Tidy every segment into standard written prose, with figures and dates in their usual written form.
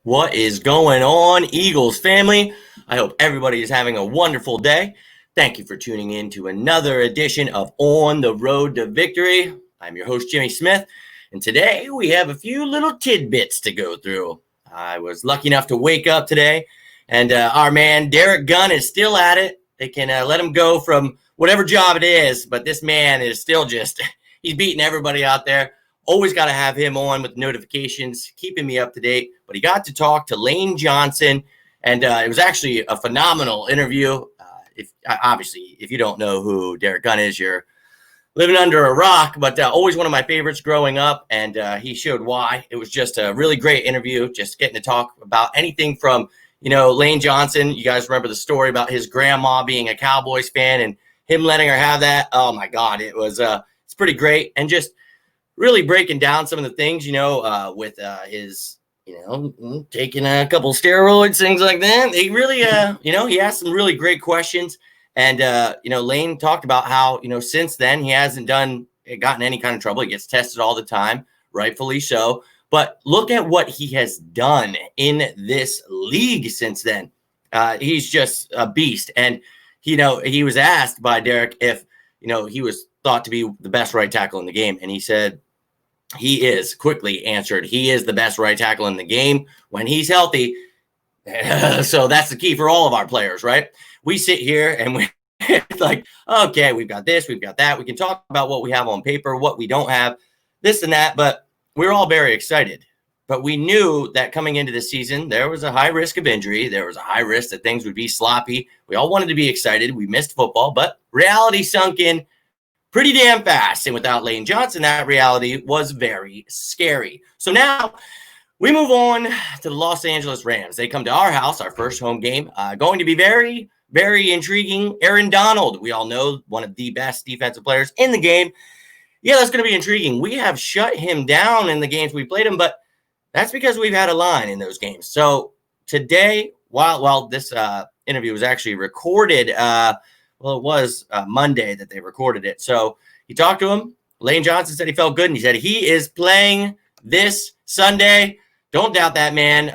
What is going on, Eagles family? I hope everybody is having a wonderful day. Thank you for tuning in to another edition of On the Road to Victory. I'm your host, Jimmy Smith, and today we have a few little tidbits to go through. I was lucky enough to wake up today, and our man Derrick Gunn is still at it. They can let him go from whatever job it is, but this man is still he's beating everybody out there. Always got to have him on with notifications, keeping me up to date. But he got to talk to Lane Johnson, and it was actually a phenomenal interview. If you don't know who Derrick Gunn is, you're living under a rock. But always one of my favorites growing up, and he showed why. It was just a really great interview, just getting to talk about anything from, Lane Johnson. You guys remember the story about his grandma being a Cowboys fan and him letting her have that. Oh, my God. It's pretty great. And just really breaking down some of the things, with his, taking a couple steroids, things like that. He really, he asked some really great questions. And, Lane talked about how, since then he hasn't gotten any kind of trouble. He gets tested all the time, rightfully so. But look at what he has done in this league since then. He's just a beast. And, he was asked by Derrick if, he was thought to be the best right tackle in the game. And he said, he is, quickly answered, he is the best right tackle in the game when he's healthy. So that's the key for all of our players, right? We sit here and we're like, okay, we've got this, we've got that. We can talk about what we have on paper, what we don't have, this and that. But we're all very excited. But we knew that coming into the season, there was a high risk of injury. There was a high risk that things would be sloppy. We all wanted to be excited. We missed football, but reality sunk in pretty damn fast. And without Lane Johnson, that reality was very scary. So now we move on to the Los Angeles Rams. They come to our house, our first home game. Going to be very, very intriguing. Aaron Donald, we all know, one of the best defensive players in the game. Yeah, that's going to be intriguing. We have shut him down in the games we played him, but that's because we've had a line in those games. So today, while this interview was actually recorded, it was Monday that they recorded it. So he talked to him. Lane Johnson said he felt good, and he said he is playing this Sunday. Don't doubt that, man.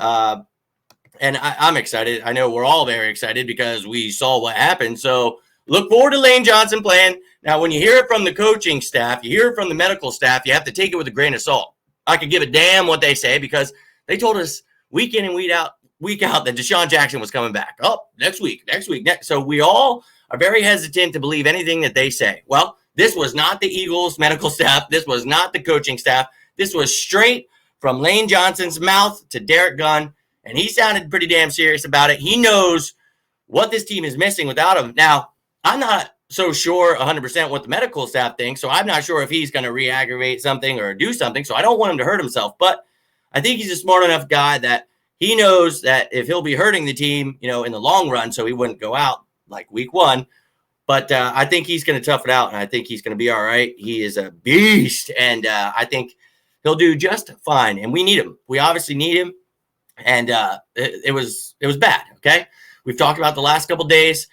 And I'm excited. I know we're all very excited because we saw what happened. So look forward to Lane Johnson playing. Now, when you hear it from the coaching staff, you hear it from the medical staff, you have to take it with a grain of salt. I could give a damn what they say because they told us week in and week out that Deshaun Jackson was coming back. Oh, next week. So we all are very hesitant to believe anything that they say. Well, this was not the Eagles medical staff. This was not the coaching staff. This was straight from Lane Johnson's mouth to Derrick Gunn, and he sounded pretty damn serious about it. He knows what this team is missing without him. Now, I'm not so sure 100% what the medical staff thinks, so I'm not sure if he's going to re-aggravate something or do something, so I don't want him to hurt himself. But I think he's a smart enough guy that he knows that if he'll be hurting the team, in the long run, so he wouldn't go out like week one. But I think he's going to tough it out, and I think he's going to be all right. He is a beast, and I think he'll do just fine. And we need him. We obviously need him, and it was bad, okay? We've talked about the last couple days.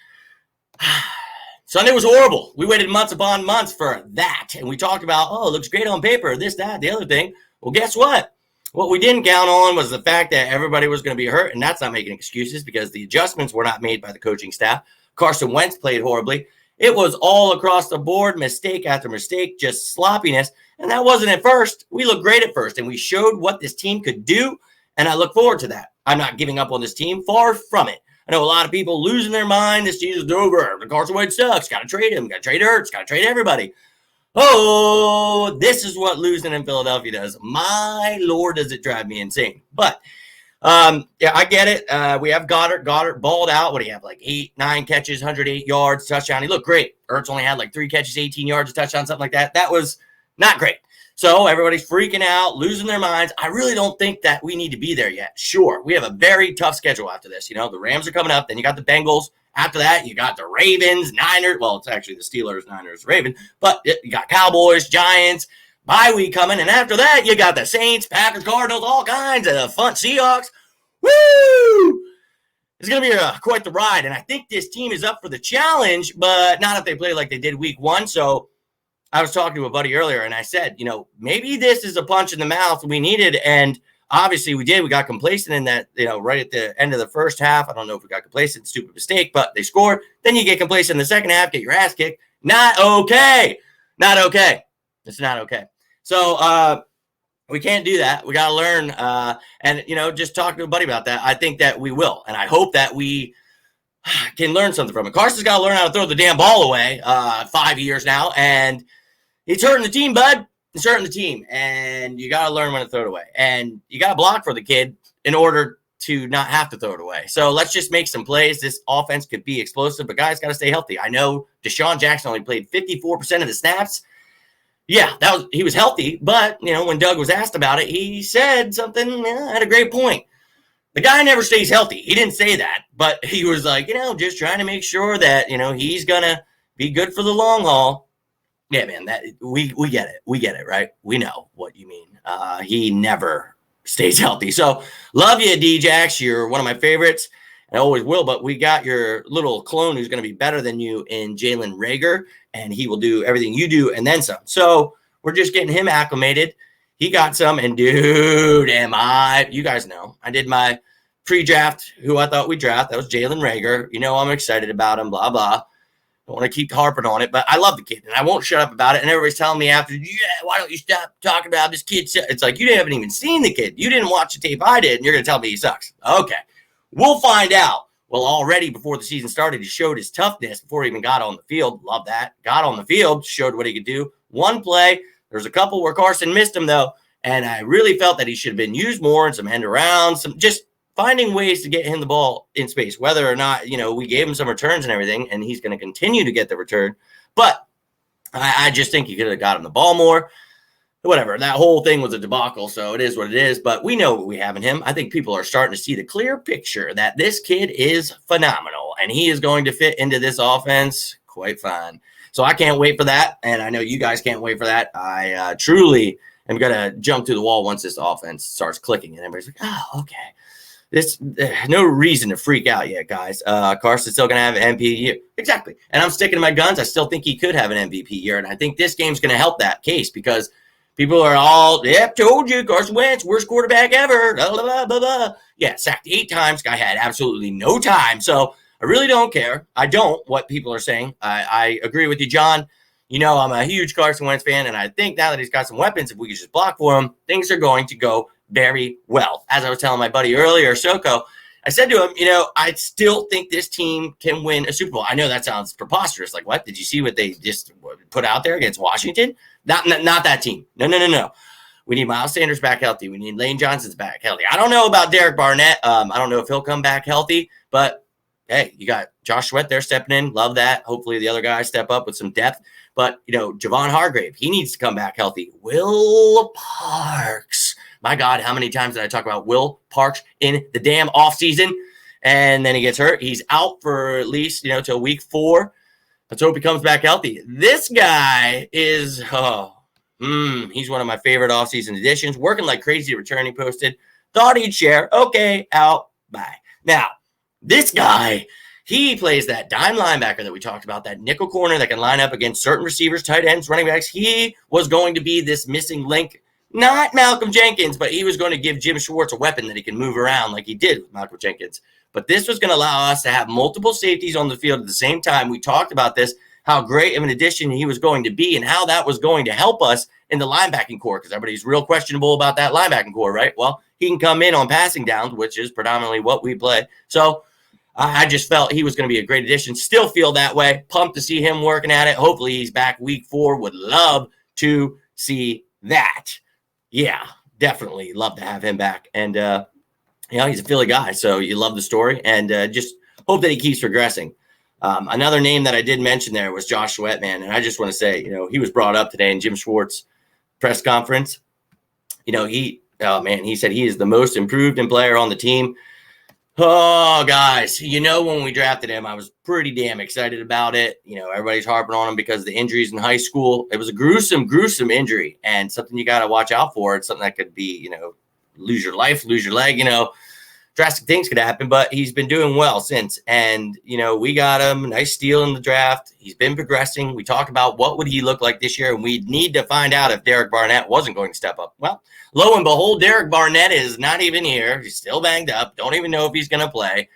Sunday was horrible. We waited months upon months for that, and we talked about, it looks great on paper, this, that, the other thing. Well, guess what? What we didn't count on was the fact that everybody was going to be hurt, and that's not making excuses because the adjustments were not made by the coaching staff. Carson Wentz played horribly. It was all across the board, mistake after mistake, just sloppiness. And that wasn't at first. We looked great at first, and we showed what this team could do, and I look forward to that. I'm not giving up on this team. Far from it. I know a lot of people losing their mind. This season's over. Carson Wentz sucks. Got to trade him. Got to trade Hurts. Got to trade everybody. Oh, this is what losing in Philadelphia does. My Lord, does it drive me insane. But yeah, I get it. We have Goddard. Goddard balled out. What do you have? Like 9 catches, 108 yards, touchdown. He looked great. Ertz only had like 3 catches, 18 yards, a touchdown, something like that. That was not great. So everybody's freaking out, losing their minds. I really don't think that we need to be there yet. Sure, we have a very tough schedule after this. The Rams are coming up. Then you got the Bengals. After that, you got the Ravens, Niners. Well, it's actually the Steelers, Niners, Ravens. But you got Cowboys, Giants, bye week coming. And after that, you got the Saints, Packers, Cardinals, all kinds of fun. Seahawks. Woo! It's going to be quite the ride. And I think this team is up for the challenge, but not if they play like they did week one. So I was talking to a buddy earlier, and I said, maybe this is a punch in the mouth we needed. And Obviously, we did. We got complacent in that, right at the end of the first half. I don't know if we got complacent, stupid mistake, but they scored. Then you get complacent in the second half, get your ass kicked. Not okay. Not okay. It's not okay. So we can't do that. We got to learn. And, just talk to a buddy about that. I think that we will. And I hope that we can learn something from it. Carson's got to learn how to throw the damn ball away 5 years now. And he's hurting the team, bud. He's hurting the team. And you got to learn when to throw it away. And you got to block for the kid in order to not have to throw it away. So let's just make some plays. This offense could be explosive, but guys got to stay healthy. I know Deshaun Jackson only played 54% of the snaps. Yeah, he was healthy, but, when Doug was asked about it, he said something, had a great point. The guy never stays healthy. He didn't say that, but he was like, just trying to make sure that, he's going to be good for the long haul. Yeah, man, that we get it. We get it, right? We know what you mean. He never stays healthy. So love you, D-Jax. You're one of my favorites. I always will, but we got your little clone who's going to be better than you in Jalen Reagor, and he will do everything you do and then some. So we're just getting him acclimated. He got some, and dude, you guys know, I did my pre-draft, who I thought we'd draft. That was Jalen Reagor. I'm excited about him, blah, blah. I want to keep harping on it, but I love the kid, and I won't shut up about it. And everybody's telling me after, why don't you stop talking about this kid? It's like, you haven't even seen the kid. You didn't watch the tape I did, and you're going to tell me he sucks. Okay. We'll find out. Well, already before the season started, he showed his toughness before he even got on the field. Love that. Got on the field, showed what he could do. One play. There's a couple where Carson missed him, though, and I really felt that he should have been used more in some end arounds, some just finding ways to get him the ball in space, whether or not, we gave him some returns and everything, and he's going to continue to get the return. But I just think he could have got him the ball more. Whatever, that whole thing was a debacle, so it is what it is, but we know what we have in him. I think people are starting to see the clear picture that this kid is phenomenal, and he is going to fit into this offense quite fine. So I can't wait for that, and I know you guys can't wait for that. I truly am going to jump through the wall once this offense starts clicking, and everybody's like, oh, okay. No reason to freak out yet, guys. Carson's still going to have an MVP year. Exactly, and I'm sticking to my guns. I still think he could have an MVP year, and I think this game's going to help that case because people are all, told you, Carson Wentz, worst quarterback ever. Blah, blah, blah, blah. Yeah, sacked 8 times. Guy had absolutely no time. So I really don't care. I don't what people are saying. I agree with you, John. I'm a huge Carson Wentz fan, and I think now that he's got some weapons, if we could just block for him, things are going to go very well. As I was telling my buddy earlier, Soko, I said to him, I still think this team can win a Super Bowl. I know that sounds preposterous. Like, what? Did you see what they just put out there against Washington? Not that team. No. We need Miles Sanders back healthy. We need Lane Johnson's back healthy. I don't know about Derek Barnett. I don't know if he'll come back healthy, but hey, you got Josh Sweat there stepping in. Love that. Hopefully the other guys step up with some depth. But, Javon Hargrave, he needs to come back healthy. Will Parks. My God, how many times did I talk about Will Parks in the damn offseason? And then he gets hurt. He's out for at least, till week 4. Let's hope he comes back healthy. This guy is, he's one of my favorite offseason additions. Working like crazy, returning posted. Thought he'd share. Okay, out, bye. Now, this guy, he plays that dime linebacker that we talked about, that nickel corner that can line up against certain receivers, tight ends, running backs. He was going to be this missing link. Not Malcolm Jenkins, but he was going to give Jim Schwartz a weapon that he can move around like he did with Malcolm Jenkins. But this was going to allow us to have multiple safeties on the field at the same time. We talked about this, how great of an addition he was going to be and how that was going to help us in the linebacking core because everybody's real questionable about that linebacking core, right? Well, he can come in on passing downs, which is predominantly what we play. So I just felt he was going to be a great addition. Still feel that way. Pumped to see him working at it. Hopefully he's back week 4. Would love to see that. Yeah, definitely love to have him back. And, he's a Philly guy, so you love the story. And just hope that he keeps progressing. Another name that I did mention there was Josh Sweat, man. And I just want to say, he was brought up today in Jim Schwartz press conference. He said he is the most improved player on the team. Oh, guys, when we drafted him, I was pretty damn excited about it. Everybody's harping on him because of the injuries in high school. It was a gruesome injury and something you got to watch out for. It's something that could be, lose your life, lose your leg, drastic things could happen, but he's been doing well since. And, we got him a nice steal in the draft. He's been progressing. We talked about what would he look like this year, and we need to find out if Derek Barnett wasn't going to step up. Well, lo and behold, Derek Barnett is not even here. He's still banged up. Don't even know if he's going to play.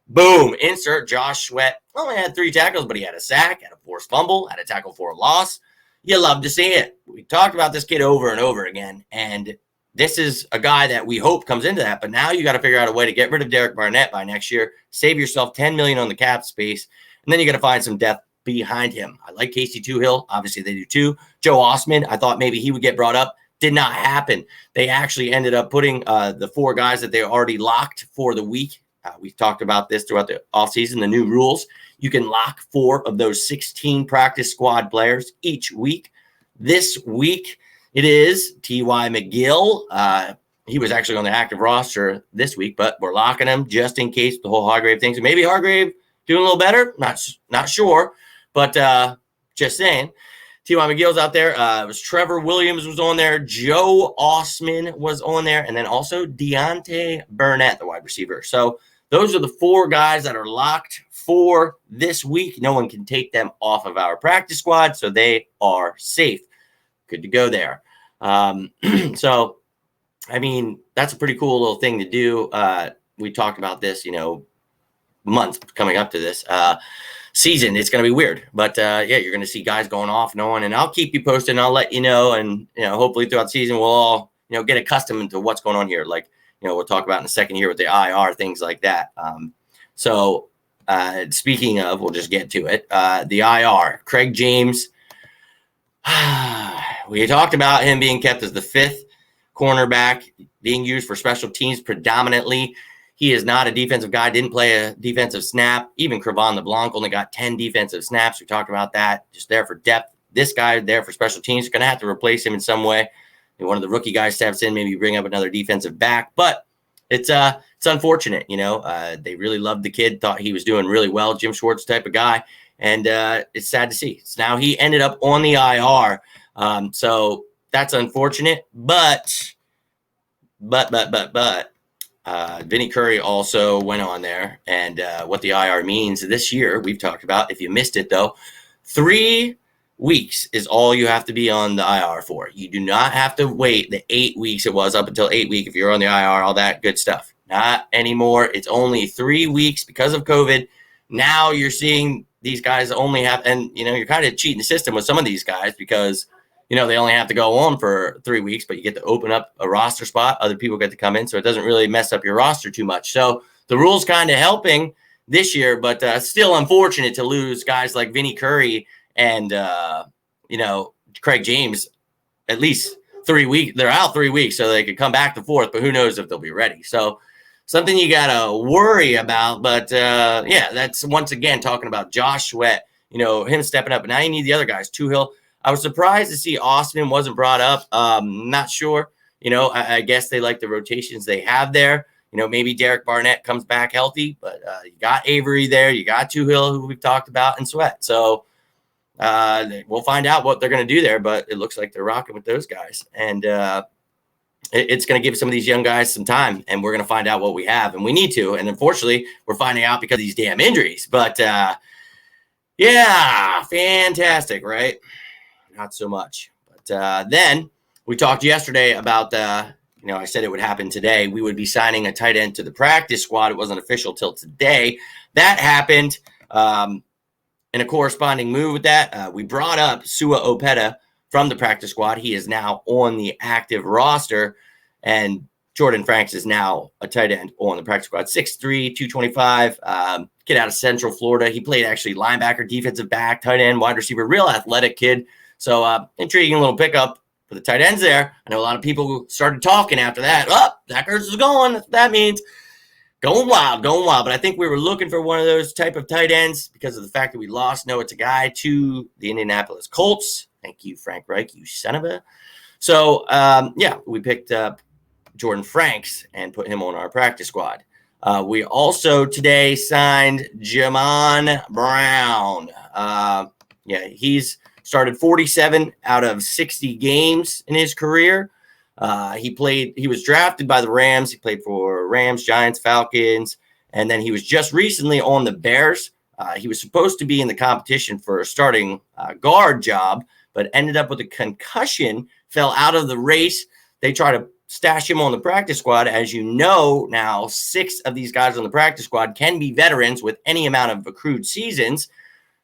Boom, insert Josh Sweat. Only had 3 tackles, but he had a sack, had a forced fumble, had a tackle for a loss. You love to see it. We talked about this kid over and over again, and this is a guy that we hope comes into that. But now you got to figure out a way to get rid of Derek Barnett by next year, save yourself $10 million on the cap space, and then you got to find some depth behind him. I like Casey Toohill. Obviously, they do too. Joe Osman, I thought maybe he would get brought up. Did not happen. They actually ended up putting the 4 guys that they already locked for the week. We've talked about this throughout the offseason, the new rules. You can lock 4 of those 16 practice squad players each week. This week, it is T.Y. McGill. He was actually on the active roster this week, but we're locking him just in case the whole Hargrave thing. So maybe Hargrave doing a little better. Not sure, but just saying. T.Y. McGill's out there. It was Trevor Williams was on there. Joe Osman was on there. And then also Deontay Burnett, the wide receiver. So those are the 4 guys that are locked for this week. No one can take them off of our practice squad, so they are safe. Good to go there. So, I mean, that's a pretty cool little thing to do. We talked about this, month coming up to this season. It's going to be weird, but yeah, you're going to see guys going off and on, and I'll keep you posted and I'll let you know. And, hopefully throughout the season, we'll all, get accustomed to what's going on here. Like, we'll talk about in the second year with the IR, things like that. So speaking of, we'll just get to it. The IR, Craig James. We talked about him being kept as the 5th cornerback, being used for special teams predominantly. He is not a defensive guy, didn't play a defensive snap. Even Crevan LeBlanc only got 10 defensive snaps. We talked about that, just there for depth. This guy there for special teams, going to have to replace him in some way. One of the rookie guys steps in, maybe bring up another defensive back. But it's unfortunate, They really loved the kid, thought he was doing really well, Jim Schwartz type of guy. And it's sad to see. So now he ended up on the IR. So that's unfortunate. But Vinny Curry also went on there. And what the IR means this year, we've talked about. If you missed it, though, 3 weeks is all you have to be on the IR for. You do not have to wait the 8 weeks it was up until 8 weeks if you're on the IR, all that good stuff. Not anymore. It's only 3 weeks because of COVID. Now you're seeing these guys only have, and you're kind of cheating the system with some of these guys because they only have to go on for 3 weeks, but you get to open up a roster spot. Other people get to come in, so it doesn't really mess up your roster too much. So the rule's kind of helping this year, but still unfortunate to lose guys like Vinny Curry and Craig James. At least 3 weeks. They're out 3 weeks, so they could come back the 4th, but who knows if they'll be ready. So something you got to worry about. But, yeah, that's once again talking about Josh Sweat, him stepping up. But now you need the other guys, Toohill. I was surprised to see Osman wasn't brought up. Not sure. I guess they like the rotations they have there. Maybe Derek Barnett comes back healthy. But you got Avery there. You got Toohill, who we've talked about, and Sweat. So we'll find out what they're going to do there. But it looks like they're rocking with those guys. And it's going to give some of these young guys some time, and we're going to find out what we have, and we need to. And unfortunately, we're finding out because of these damn injuries. But, yeah, fantastic, right? Not so much. But then we talked yesterday about, I said it would happen today. We would be signing a tight end to the practice squad. It wasn't official till today. That happened. In a corresponding move with that, we brought up Sua Opeta from the practice squad. He is now on the active roster, and Jordan Franks is now a tight end on the practice squad. 6'3", 225, kid out of Central Florida. He played actually linebacker, defensive back, tight end, wide receiver, real athletic kid. So intriguing little pickup for the tight ends there. I know a lot of people started talking after that. Oh, Zach Ertz is going. That's what that means. Going wild. But I think we were looking for one of those type of tight ends because of the fact that we lost Noah Tagai to the Indianapolis Colts. Thank you, Frank Reich, you son of a. So, yeah, we picked up Jordan Franks and put him on our practice squad. We also today signed Jamon Brown. Yeah, he's started 47 out of 60 games in his career. He was drafted by the Rams. He played for Rams, Giants, Falcons, and then he was just recently on the Bears. He was supposed to be in the competition for a starting guard job, but ended up with a concussion, fell out of the race. They tried to stash him on the practice squad. As you know, now 6 of these guys on the practice squad can be veterans with any amount of accrued seasons.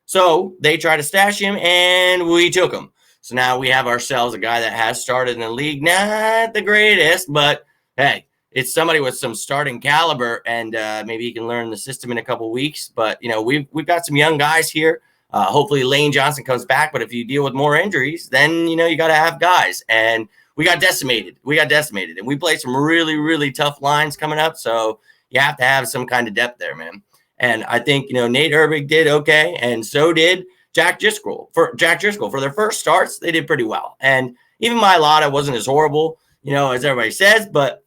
So they tried to stash him, and we took him. So now we have ourselves a guy that has started in the league. Not the greatest, but hey, it's somebody with some starting caliber, and maybe he can learn the system in a couple weeks. But, we've got some young guys here. Hopefully Lane Johnson comes back, but if you deal with more injuries, then, you got to have guys. And we got decimated. And we play some really, really tough lines coming up, so you have to have some kind of depth there, man. And I think, Nate Herbig did okay, and so did Jack Driscoll. For their first starts, they did pretty well. And even Mailata wasn't as horrible, as everybody says, but,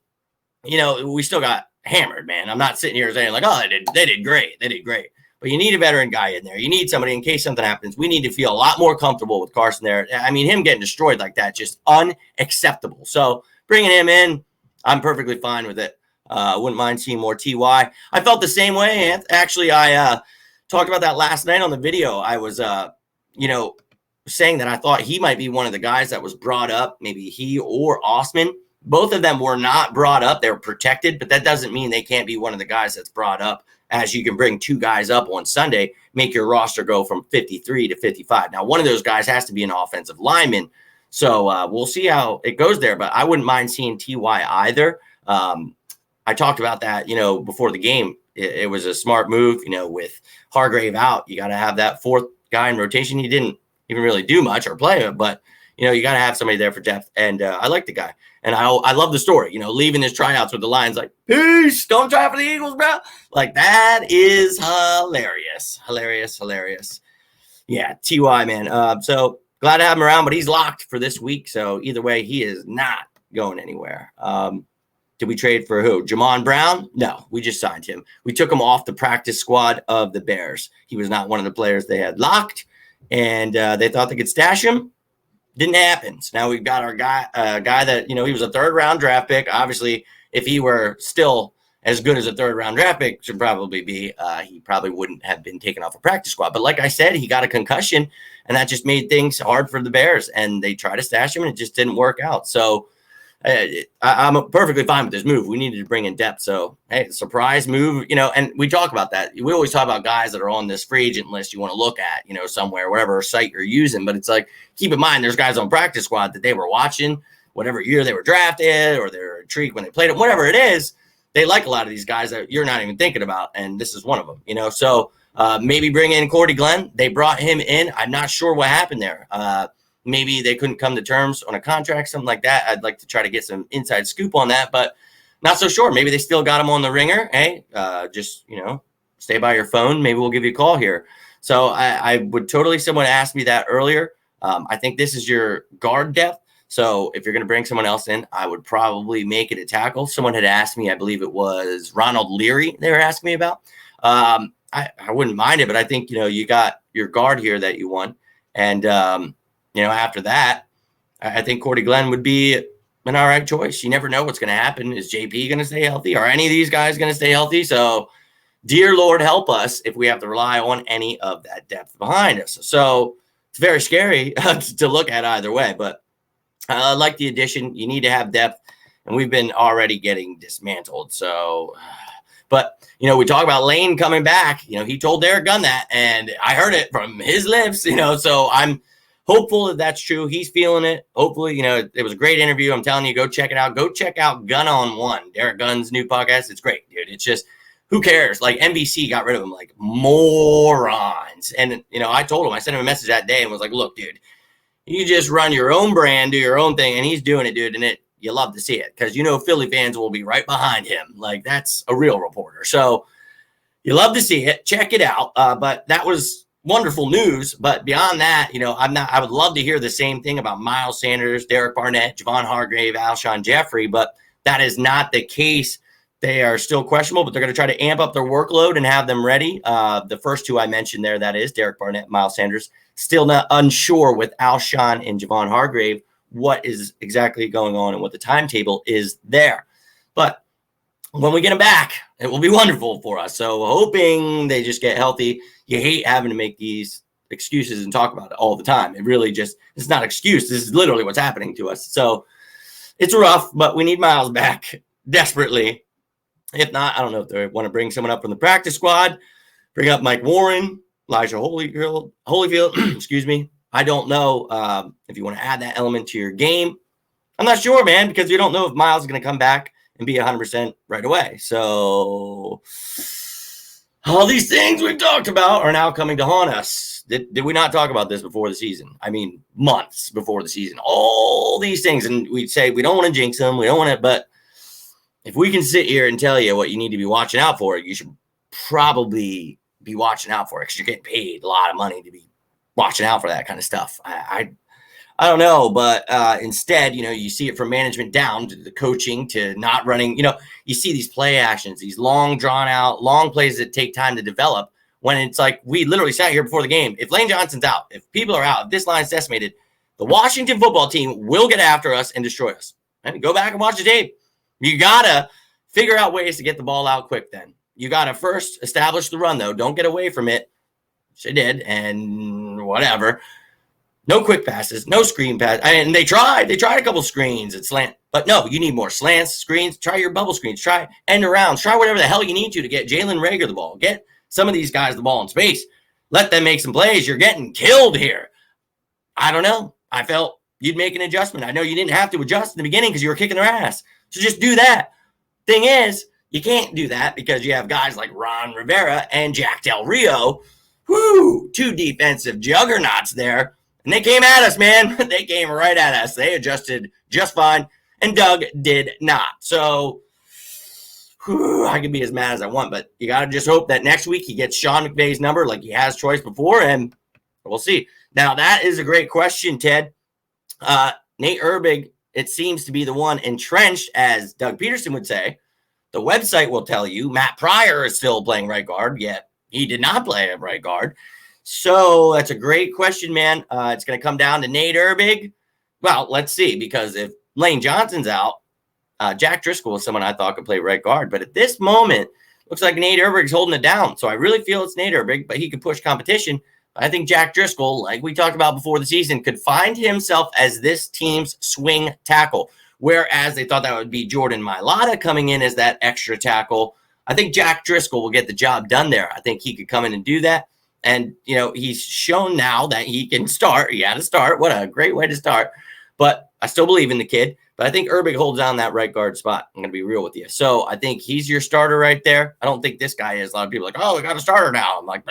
we still got hammered, man. I'm not sitting here saying like, oh, they did great. But you need a veteran guy in there. You need somebody in case something happens. We need to feel a lot more comfortable with Carson there. I mean, him getting destroyed like that, just unacceptable. So bringing him in, I'm perfectly fine with it. Wouldn't mind seeing more TY. I felt the same way. Actually, I talked about that last night on the video. I was, saying that I thought he might be one of the guys that was brought up, maybe he or Osman. Both of them were not brought up. They were protected, but that doesn't mean they can't be one of the guys that's brought up, as you can bring 2 guys up on Sunday, make your roster go from 53 to 55. Now, one of those guys has to be an offensive lineman. So we'll see how it goes there, but I wouldn't mind seeing TY either. I talked about that, before the game. It was a smart move, with Hargrave out. You got to have that 4th guy in rotation. He didn't even really do much or play it, but, you got to have somebody there for depth. And I like the guy. And I love the story, leaving his tryouts with the Lions like, peace, don't try for the Eagles, bro. Like, that is hilarious. Yeah, TY, man. So glad to have him around, but he's locked for this week. So either way, he is not going anywhere. Did we trade for who? Jamon Brown? No, we just signed him. We took him off the practice squad of the Bears. He was not one of the players they had locked, and they thought they could stash him. Didn't happen. So now we've got our guy that, he was a 3rd-round draft pick. Obviously, if he were still as good as a 3rd-round draft pick should probably be, he probably wouldn't have been taken off a practice squad. But like I said, he got a concussion, and that just made things hard for the Bears. And they tried to stash him, and it just didn't work out. So I'm perfectly fine with this move. We needed to bring in depth. So, hey, surprise move, and we talk about that. We always talk about guys that are on this free agent list you want to look at, somewhere, whatever site you're using. But it's like, keep in mind, there's guys on practice squad that they were watching whatever year they were drafted, or they're intrigued when they played them, whatever it is. They like a lot of these guys that you're not even thinking about. And this is one of them, So maybe bring in Cordy Glenn. They brought him in. I'm not sure what happened there. Maybe they couldn't come to terms on a contract, something like that. I'd like to try to get some inside scoop on that, but not so sure. Maybe they still got him on the ringer. Hey, just, stay by your phone. Maybe we'll give you a call here. So I would totally, someone asked me that earlier. I think this is your guard depth. So if you're going to bring someone else in, I would probably make it a tackle. Someone had asked me, I believe it was Ronald Leary they were asking me about. I wouldn't mind it, but I think, you got your guard here that you want. And, after that, I think Cordy Glenn would be an all right choice. You never know what's going to happen. Is JP going to stay healthy? Are any of these guys going to stay healthy? So, dear Lord, help us if we have to rely on any of that depth behind us. So, it's very scary to look at either way. But I like the addition. You need to have depth, and we've been already getting dismantled. So, but, we talk about Lane coming back. He told Derrick Gunn that, and I heard it from his lips, so I'm hopeful that that's true. He's feeling it. Hopefully, it was a great interview. I'm telling you, go check it out. Go check out Gun on One, Derrick Gunn's new podcast. It's great, dude. It's just, who cares? Like, NBC got rid of him, like, morons. And, I told him, I sent him a message that day and was like, look, dude, you just run your own brand, do your own thing. And he's doing it, dude. And you love to see it because, Philly fans will be right behind him. Like, that's a real reporter. So you love to see it. Check it out. But that was wonderful news. But beyond that, I would love to hear the same thing about Miles Sanders, Derek Barnett, Javon Hargrave, Alshon Jeffrey, but that is not the case. They are still questionable, but they're going to try to amp up their workload and have them ready. The first 2 I mentioned there, that is Derek Barnett, Miles Sanders, still not unsure with Alshon and Javon Hargrave what is exactly going on and what the timetable is there. But when we get them back, it will be wonderful for us. So hoping they just get healthy. You hate having to make these excuses and talk about it all the time. It really it's not an excuse. This is literally what's happening to us. So it's rough, but we need Miles back desperately. If not, I don't know if they want to bring someone up from the practice squad, bring up Mike Warren, Elijah Holyfield, excuse me. I don't know if you want to add that element to your game. I'm not sure, man, because we don't know if Miles is going to come back and be 100% right away. So all these things we've talked about are now coming to haunt us. Did we not talk about this before the season? I mean, months before the season. All these things, and we'd say we don't want to jinx them. We don't want to, but if we can sit here and tell you what you need to be watching out for, you should probably be watching out for it because you're getting paid a lot of money to be watching out for that kind of stuff. I don't know, but instead, you see it from management down to the coaching to not running. You see these play actions, these long drawn out, long plays that take time to develop. When it's like we literally sat here before the game. If Lane Johnson's out, if people are out, if this line's decimated, the Washington football team will get after us and destroy us. And go back and watch the tape. You gotta figure out ways to get the ball out quick. Then you gotta first establish the run, though. Don't get away from it. She did, and whatever. No quick passes, no screen pass. And they tried a couple screens at slant, but no, you need more slants, screens. Try your bubble screens. Try end arounds. Try whatever the hell you need to get Jalen Reagor the ball. Get some of these guys the ball in space. Let them make some plays. You're getting killed here. I don't know. I felt you'd make an adjustment. I know you didn't have to adjust in the beginning because you were kicking their ass. So just do that. Thing is, you can't do that because you have guys like Ron Rivera and Jack Del Rio. Whoo, two defensive juggernauts there. And they came at us, man. They came right at us. They adjusted just fine, and Doug did not. So I can be as mad as I want, but you got to just hope that next week he gets Sean McVay's number like he has twice before, and we'll see. Now, that is a great question, Ted. Nate Herbig, it seems to be the one entrenched, as Doug Peterson would say. The website will tell you Matt Pryor is still playing right guard, yet he did not play at right guard. So that's a great question, man. It's going to come down to Nate Herbig. Well, let's see, because if Lane Johnson's out, Jack Driscoll is someone I thought could play right guard. But at this moment, looks like Nate Herbig's holding it down. So I really feel it's Nate Herbig, but he could push competition. I think Jack Driscoll, like we talked about before the season, could find himself as this team's swing tackle. Whereas they thought that would be Jordan Mailata coming in as that extra tackle. I think Jack Driscoll will get the job done there. I think he could come in and do that. And, he's shown now that he can start. He had to start. What a great way to start. But I still believe in the kid. But I think Herbig holds down that right guard spot. I'm going to be real with you. So I think he's your starter right there. I don't think this guy is. A lot of people are like, oh, we got a starter now. I'm like,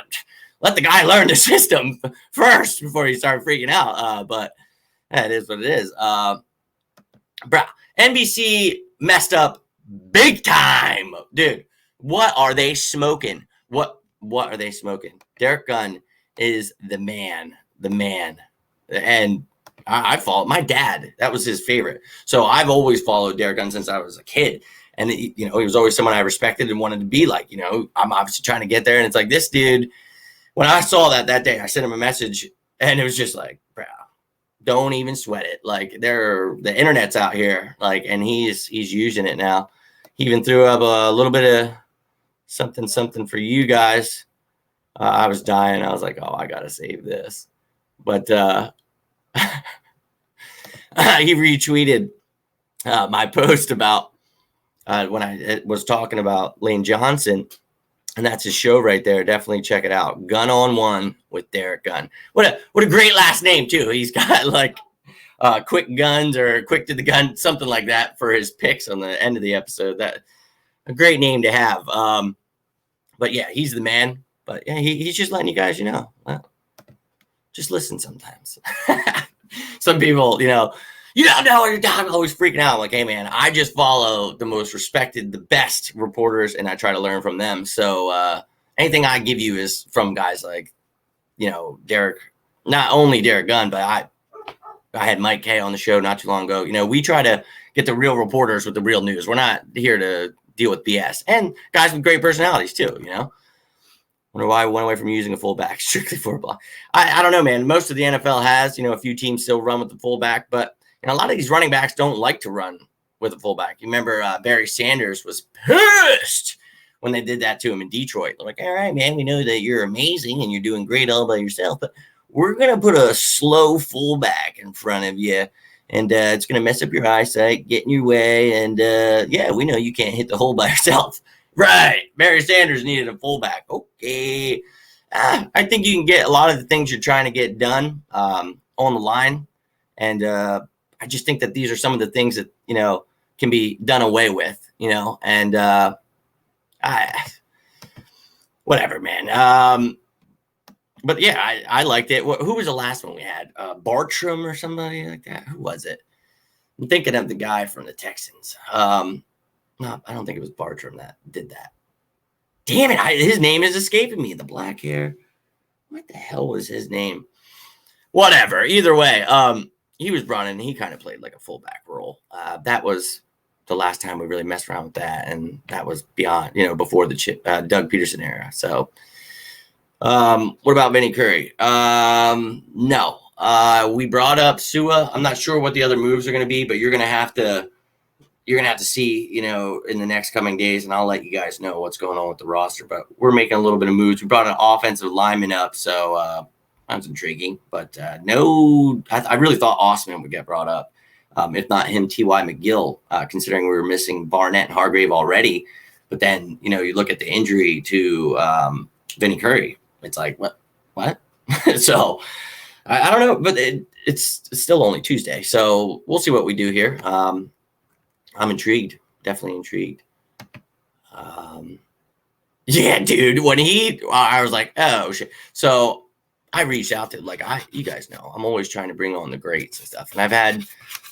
let the guy learn the system first before you start freaking out. But it is what it is. NBC messed up big time. Dude, what are they smoking? What are they smoking? Derrick Gunn is the man. And I followed my dad. That was his favorite. So I've always followed Derrick Gunn since I was a kid. And, he was always someone I respected and wanted to be like. I'm obviously trying to get there. And it's like this dude, when I saw that day, I sent him a message. And it was just like, bro, don't even sweat it. Like, the internet's out here. Like, and he's using it now. He even threw up a little bit of something for you guys. I was dying. I was like, oh, I got to save this. But he retweeted my post about when I was talking about Lane Johnson, and that's his show right there. Definitely check it out. Gun on One with Derrick Gunn. What a great last name too. He's got like Quick Guns or Quick to the Gun, something like that for his picks on the end of the episode. That a great name to have. But yeah, he's the man. But yeah, he's just letting you guys, well, just listen sometimes. Some people, you don't know what you're talking, always freaking out. I'm like, hey, man, I just follow the most respected, the best reporters, and I try to learn from them. So anything I give you is from guys like, Derrick, not only Derrick Gunn, but I had Mike Kay on the show not too long ago. We try to get the real reporters with the real news. We're not here to deal with BS. And guys with great personalities, too, Wonder why I went away from using a fullback strictly for a block. I don't know, man. Most of the NFL has, a few teams still run with the fullback, but And a lot of these running backs don't like to run with a fullback. You remember Barry Sanders was pissed when they did that to him in Detroit. They're like, all right, man, we know that you're amazing and you're doing great all by yourself, but we're going to put a slow fullback in front of you, and it's going to mess up your eyesight, get in your way, and yeah, we know you can't hit the hole by yourself. Right. Barry Sanders needed a fullback. Okay. I think you can get a lot of the things you're trying to get done on the line, and I just think that these are some of the things that, can be done away with, and whatever, man. But yeah, I liked it. Who was the last one we had? Bartram or somebody like that? Who was it? I'm thinking of the guy from the Texans. No, I don't think it was Bartram that did that. Damn it. His name is escaping me. The black hair. What the hell was his name? Whatever. Either way, he was running. He kind of played like a fullback role. That was the last time we really messed around with that. And that was beyond, before the Doug Peterson era. So, what about Vinny Curry? No. We brought up Sua. I'm not sure what the other moves are going to be, but you're going to have to see, in the next coming days, and I'll let you guys know what's going on with the roster. But we're making a little bit of moves. We brought an offensive lineman up, so that's intriguing. But no, I really thought Osman would get brought up. If not him, T.Y. McGill, considering we were missing Barnett and Hargrave already. But then, you look at the injury to Vinny Curry. It's like, what? So I don't know, but it's still only Tuesday. So we'll see what we do here. I'm intrigued. Definitely intrigued. Yeah, dude, when I was like, oh, shit. So I reached out to, you guys know, I'm always trying to bring on the greats and stuff. And I've had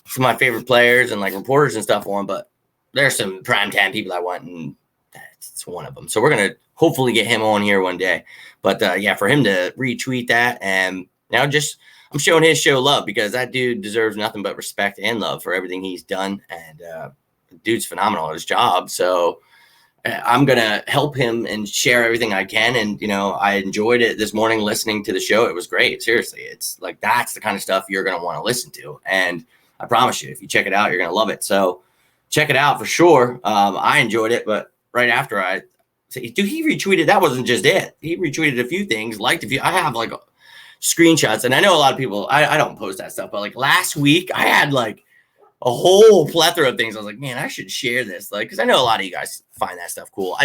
some of my favorite players and reporters and stuff on, but there's some primetime people I want, and that's one of them. So we're going to hopefully get him on here one day. But yeah, for him to retweet that, and now I'm showing his show love, because that dude deserves nothing but respect and love for everything he's done. And the dude's phenomenal at his job. So I'm going to help him and share everything I can. And, I enjoyed it this morning listening to the show. It was great. Seriously. It's that's the kind of stuff you're going to want to listen to. And I promise you, if you check it out, you're going to love it. So check it out for sure. I enjoyed it, but right after he retweeted, that wasn't just it. He retweeted a few things, liked a few. I have screenshots, and I know a lot of people, I don't post that stuff, but last week I had a whole plethora of things. I was like, man, I should share this, because I know a lot of you guys find that stuff cool.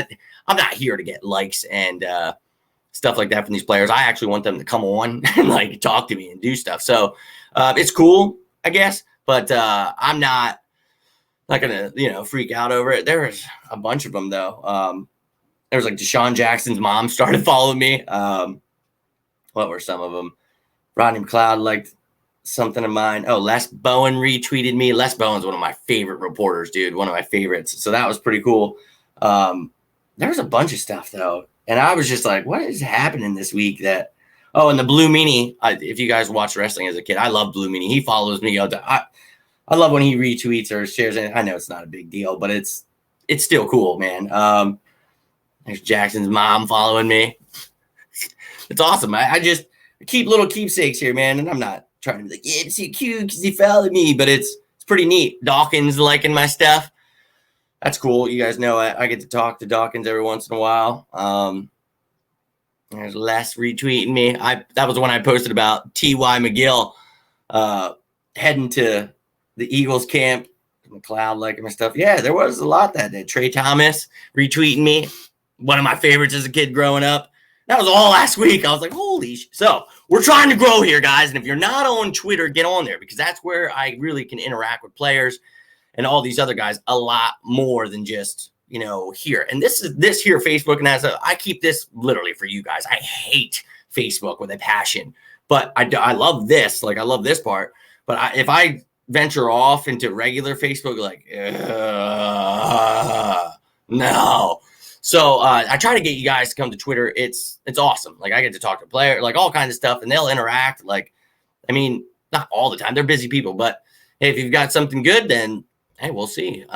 I'm not here to get likes and stuff like that from these players. I actually want them to come on and talk to me and do stuff. So it's cool, I guess, but I'm not gonna freak out over it. There was a bunch of them though. There was Deshaun Jackson's mom started following me. What were some of them? Rodney McLeod liked something of mine. Oh, Les Bowen retweeted me. Les Bowen's one of my favorite reporters, dude. One of my favorites. So that was pretty cool. There was a bunch of stuff though, and I was just like, what is happening this week? And the Blue Meanie. If you guys watched wrestling as a kid, I love Blue Meanie. He follows me. I love when he retweets or shares it. I know it's not a big deal, but it's still cool, man. There's Jackson's mom following me. It's awesome. I just keep little keepsakes here, man. And I'm not trying to be yeah, it's cute because he followed me, but it's pretty neat. Dawkins liking my stuff. That's cool. You guys know I get to talk to Dawkins every once in a while. There's Les retweeting me. That was when I posted about T.Y. McGill heading to the Eagles camp. McLeod liking my stuff. Yeah, there was a lot that day. Trey Thomas retweeting me. One of my favorites as a kid growing up. That was all last week. I was like, holy shit. So we're trying to grow here, guys. And if you're not on Twitter, get on there, because that's where I really can interact with players and all these other guys a lot more than just, here. And this here, Facebook. And I keep this literally for you guys. I hate Facebook with a passion, but I love this. I love this part. But if I venture off into regular Facebook, no. So I try to get you guys to come to Twitter. It's awesome. I get to talk to players, all kinds of stuff, and they'll interact. Not all the time. They're busy people, but hey, if you've got something good, then hey, we'll see.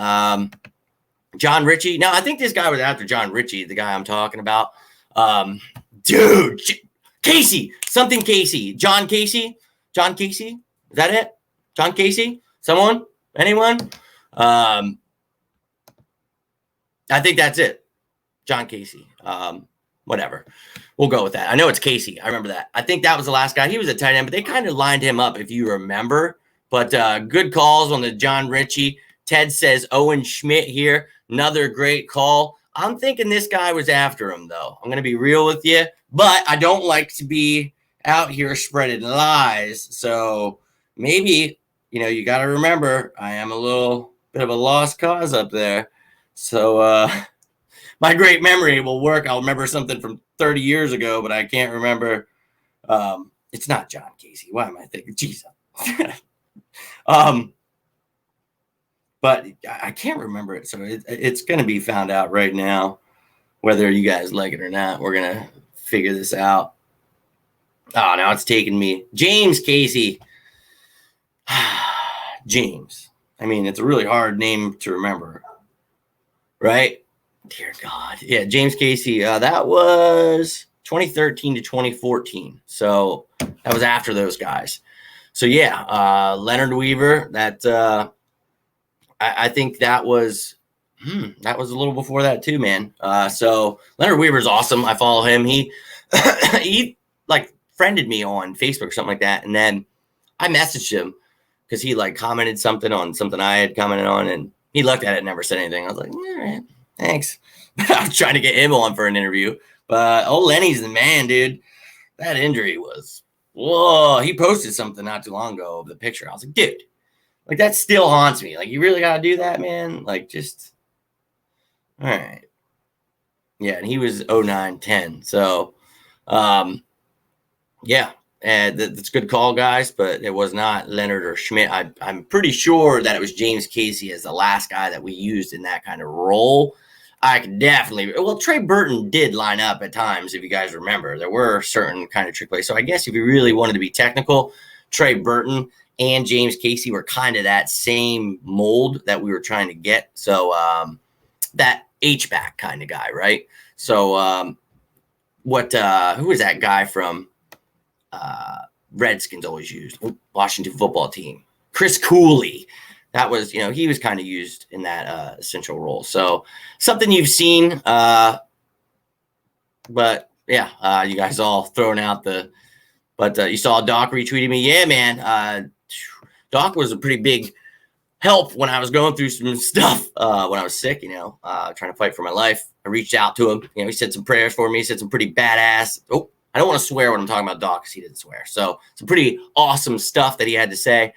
John Ritchie. Now, I think this guy was after John Ritchie, the guy I'm talking about. Dude, Casey, something Casey. John Casey. Is that it? John Casey? Someone? Anyone? I think that's it. John Casey. Whatever. We'll go with that. I know it's Casey. I remember that. I think that was the last guy. He was a tight end, but they kind of lined him up, if you remember. But good calls on the John Ritchie. Ted says Owen Schmidt here. Another great call. I'm thinking this guy was after him, though. I'm going to be real with you. But I don't like to be out here spreading lies. So maybe, you got to remember, I am a little bit of a lost cause up there. So my great memory will work. I'll remember something from 30 years ago, but I can't remember. It's not John Casey. Why am I thinking? Jesus. But I can't remember it. So it's going to be found out right now, whether you guys like it or not. We're going to figure this out. Oh, now it's taking me. James Casey. James. I mean, it's a really hard name to remember. Right? Dear God. Yeah, James Casey. That was 2013 to 2014. So that was after those guys. So, yeah, Leonard Weaver, that I think that was a little before that too, man. So Leonard Weaver's awesome. I follow him. He like friended me on Facebook or something like that. And then I messaged him because he like commented something on something I had commented on, and he looked at it and never said anything. I was like, all right, thanks. I was trying to get him on for an interview. But Lenny's the man, dude. That injury was, whoa. He posted something not too long ago of the picture. I was like, dude. Like, that still haunts me. Like, you really got to do that, man? Like, just, all right. Yeah, and he was 09-10. So, yeah, that's a good call, guys, but it was not Leonard or Schmidt. I'm pretty sure that it was James Casey as the last guy that we used in that kind of role. I could definitely, well, Trey Burton did line up at times, if you guys remember. There were certain kind of trick plays. So I guess if you really wanted to be technical, Trey Burton and James Casey were kind of that same mold that we were trying to get. So that H-back kind of guy, right? So who was that guy from Redskins always used? Washington football team. Chris Cooley. That was, he was kind of used in that essential role. So something you've seen. But yeah, you guys all throwing out but you saw Doc retweeting me. Yeah, man. Doc was a pretty big help when I was going through some stuff when I was sick, trying to fight for my life. I reached out to him. He said some prayers for me. He said some pretty badass. Oh, I don't want to swear when I'm talking about Doc because he didn't swear. So some pretty awesome stuff that he had to say.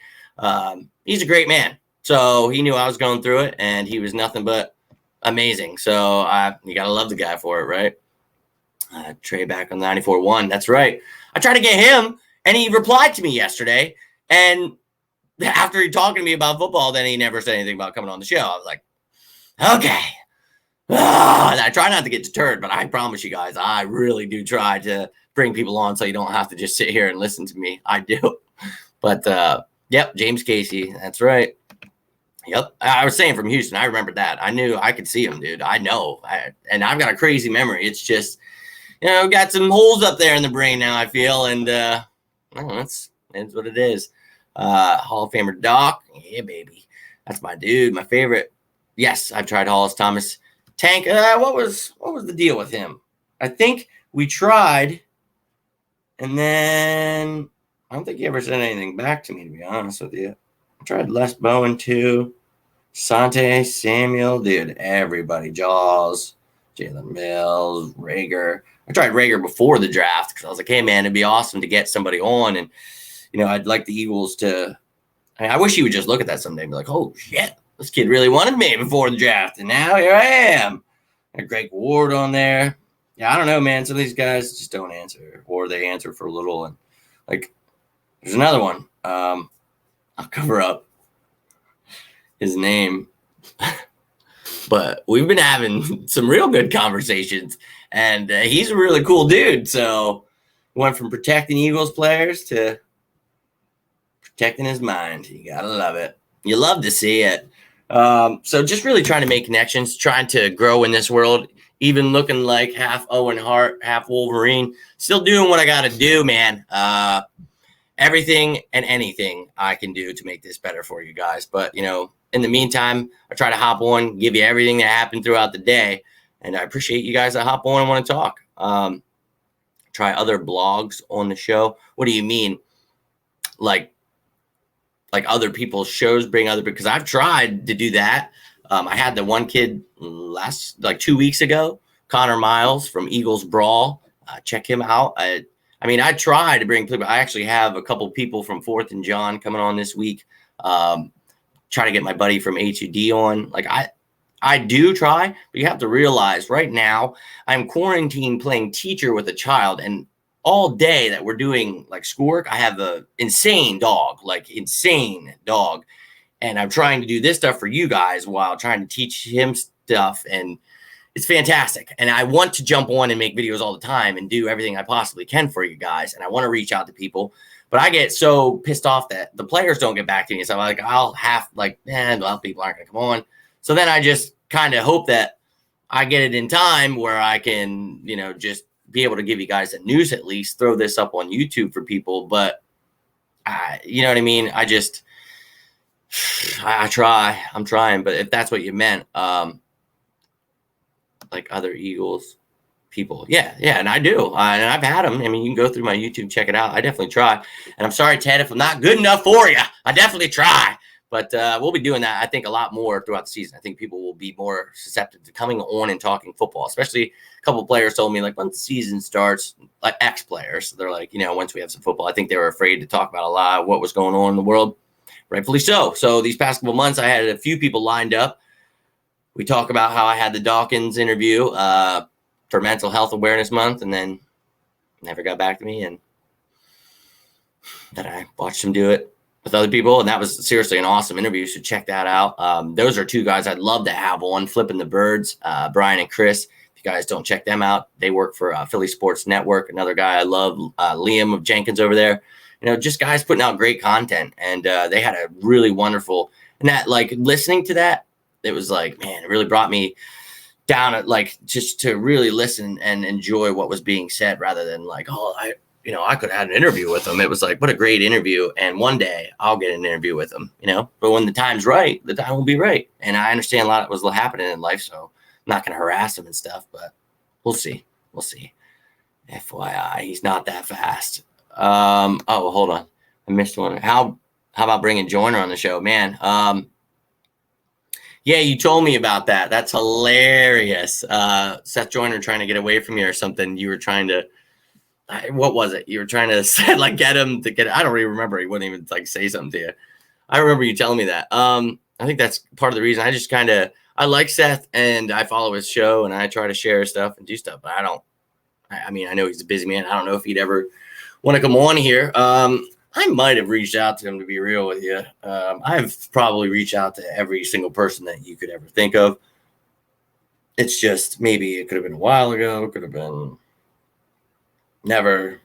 He's a great man. So he knew I was going through it, and he was nothing but amazing. So you got to love the guy for it, right? Trey back on 94.1. That's right. I tried to get him, and he replied to me yesterday. And after he talking to me about football, then he never said anything about coming on the show. I was like, okay. I try not to get deterred, but I promise you guys, I really do try to bring people on so you don't have to just sit here and listen to me. I do. But, yep, James Casey. That's right. Yep. I was saying from Houston. I remembered that. I knew I could see him, dude. I know. And I've got a crazy memory. It's just, got some holes up there in the brain now, I feel. And that's what it is. Hall of Famer Doc. Yeah, baby. That's my dude, my favorite. Yes, I've tried Hollis Thomas. Tank, what was the deal with him? I think we tried, and then I don't think he ever said anything back to me, to be honest with you. I tried Les Bowen too. Sante, Samuel, dude, everybody. Jaws, Jalen Mills, Rager. I tried Rager before the draft because I was like, hey, man, it'd be awesome to get somebody on. And, I'd like the Eagles to – I wish he would just look at that someday and be like, oh, shit, this kid really wanted me before the draft. And now here I am. I had Greg Ward on there. Yeah, I don't know, man. Some of these guys just don't answer, or they answer for a little. And, there's another one. I'll cover up his name. But we've been having some real good conversations, and he's a really cool dude. So went from protecting Eagles players to protecting his mind. You got to love it. You love to see it. So just really trying to make connections, trying to grow in this world, even looking like half Owen Hart, half Wolverine, still doing what I got to do, man. everything and anything I can do to make this better for you guys. But, in the meantime, I try to hop on, give you everything that happened throughout the day. And I appreciate you guys that hop on and want to talk. Try other blogs on the show. What do you mean? Like other people's shows, bring other, because I've tried to do that. I had the one kid 2 weeks ago, Connor Miles from Eagles Brawl. Check him out. I try to bring people. I actually have a couple people from 4th and John coming on this week. Try to get my buddy from HUD on. I do try, but you have to realize right now I'm quarantined playing teacher with a child, and all day that we're doing schoolwork, I have a insane dog, and I'm trying to do this stuff for you guys while trying to teach him stuff, and it's fantastic. And I want to jump on and make videos all the time and do everything I possibly can for you guys, and I want to reach out to people. But I get so pissed off that the players don't get back to me. So I'm people aren't going to come on. So then I just kind of hope that I get it in time where I can, just be able to give you guys the news, at least throw this up on YouTube for people. But you know what I mean? I try. I'm trying. But if that's what you meant, other Eagles people. Yeah. And I do. And I've had them. I mean, you can go through my YouTube, check it out. I definitely try. And I'm sorry, Ted, if I'm not good enough for you. I definitely try. But we'll be doing that, I think, a lot more throughout the season. I think people will be more susceptible to coming on and talking football, especially a couple of players told me, once the season starts, ex-players, they're once we have some football, I think they were afraid to talk about a lot of what was going on in the world. Rightfully so. So these past couple months, I had a few people lined up. We talk about how I had the Dawkins interview for Mental Health Awareness Month, and then never got back to me. And then I watched him do it with other people, and that was seriously an awesome interview, so check that out. Those are two guys I'd love to have on, Flipping the Birds, Brian and Chris. If you guys don't check them out, they work for Philly Sports Network. Another guy I love, Liam of Jenkins over there. Just guys putting out great content, and they had a really wonderful, and that listening to that, it was man, it really brought me down at just to really listen and enjoy what was being said, rather than I could have had an interview with them. It was what a great interview. And one day I'll get an interview with them, but when the time's right, the time will be right. And I understand a lot was happening in life, so I'm not going to harass him and stuff, but we'll see. FYI, he's not that fast. Hold on. I missed one. How about bringing Joyner on the show, man? Yeah, you told me about that. That's hilarious. Seth Joyner trying to get away from you or something. You were trying to, what was it? You were trying to get him to get, I don't really remember. He wouldn't even say something to you. I remember you telling me that. I think that's part of the reason. I just I like Seth, and I follow his show, and I try to share stuff and do stuff, but I know he's a busy man. I don't know if he'd ever want to come on here. I might have reached out to him, to be real with you. I've probably reached out to every single person that you could ever think of. It's just, maybe it could have been a while ago. It could have been never.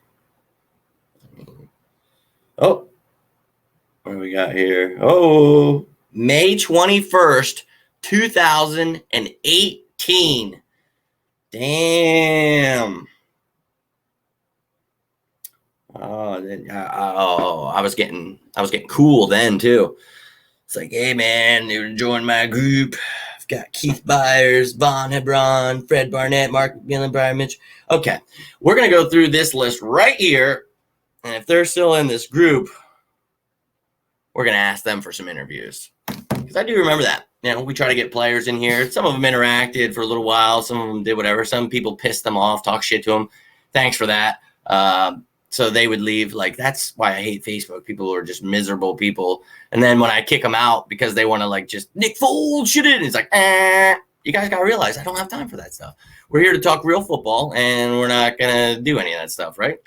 What do we got here? May 21st, 2018. Damn. I was getting cool then too. It's hey man, you're joining my group. I've got Keith Byers, Vaughn Hebron, Fred Barnett, Mark McMillan, Brian Mitch. Okay, we're gonna go through this list right here, and if they're still in this group, we're gonna ask them for some interviews, because I do remember that. We try to get players in here. Some of them interacted for a little while. Some of them did whatever. Some people pissed them off, talk shit to them. Thanks for that. So they would leave. That's why I hate Facebook. People who are just miserable people. And then when I kick them out because they want to just Nick Foles shit it, it's you guys got to realize I don't have time for that stuff. We're here to talk real football, and we're not going to do any of that stuff, right?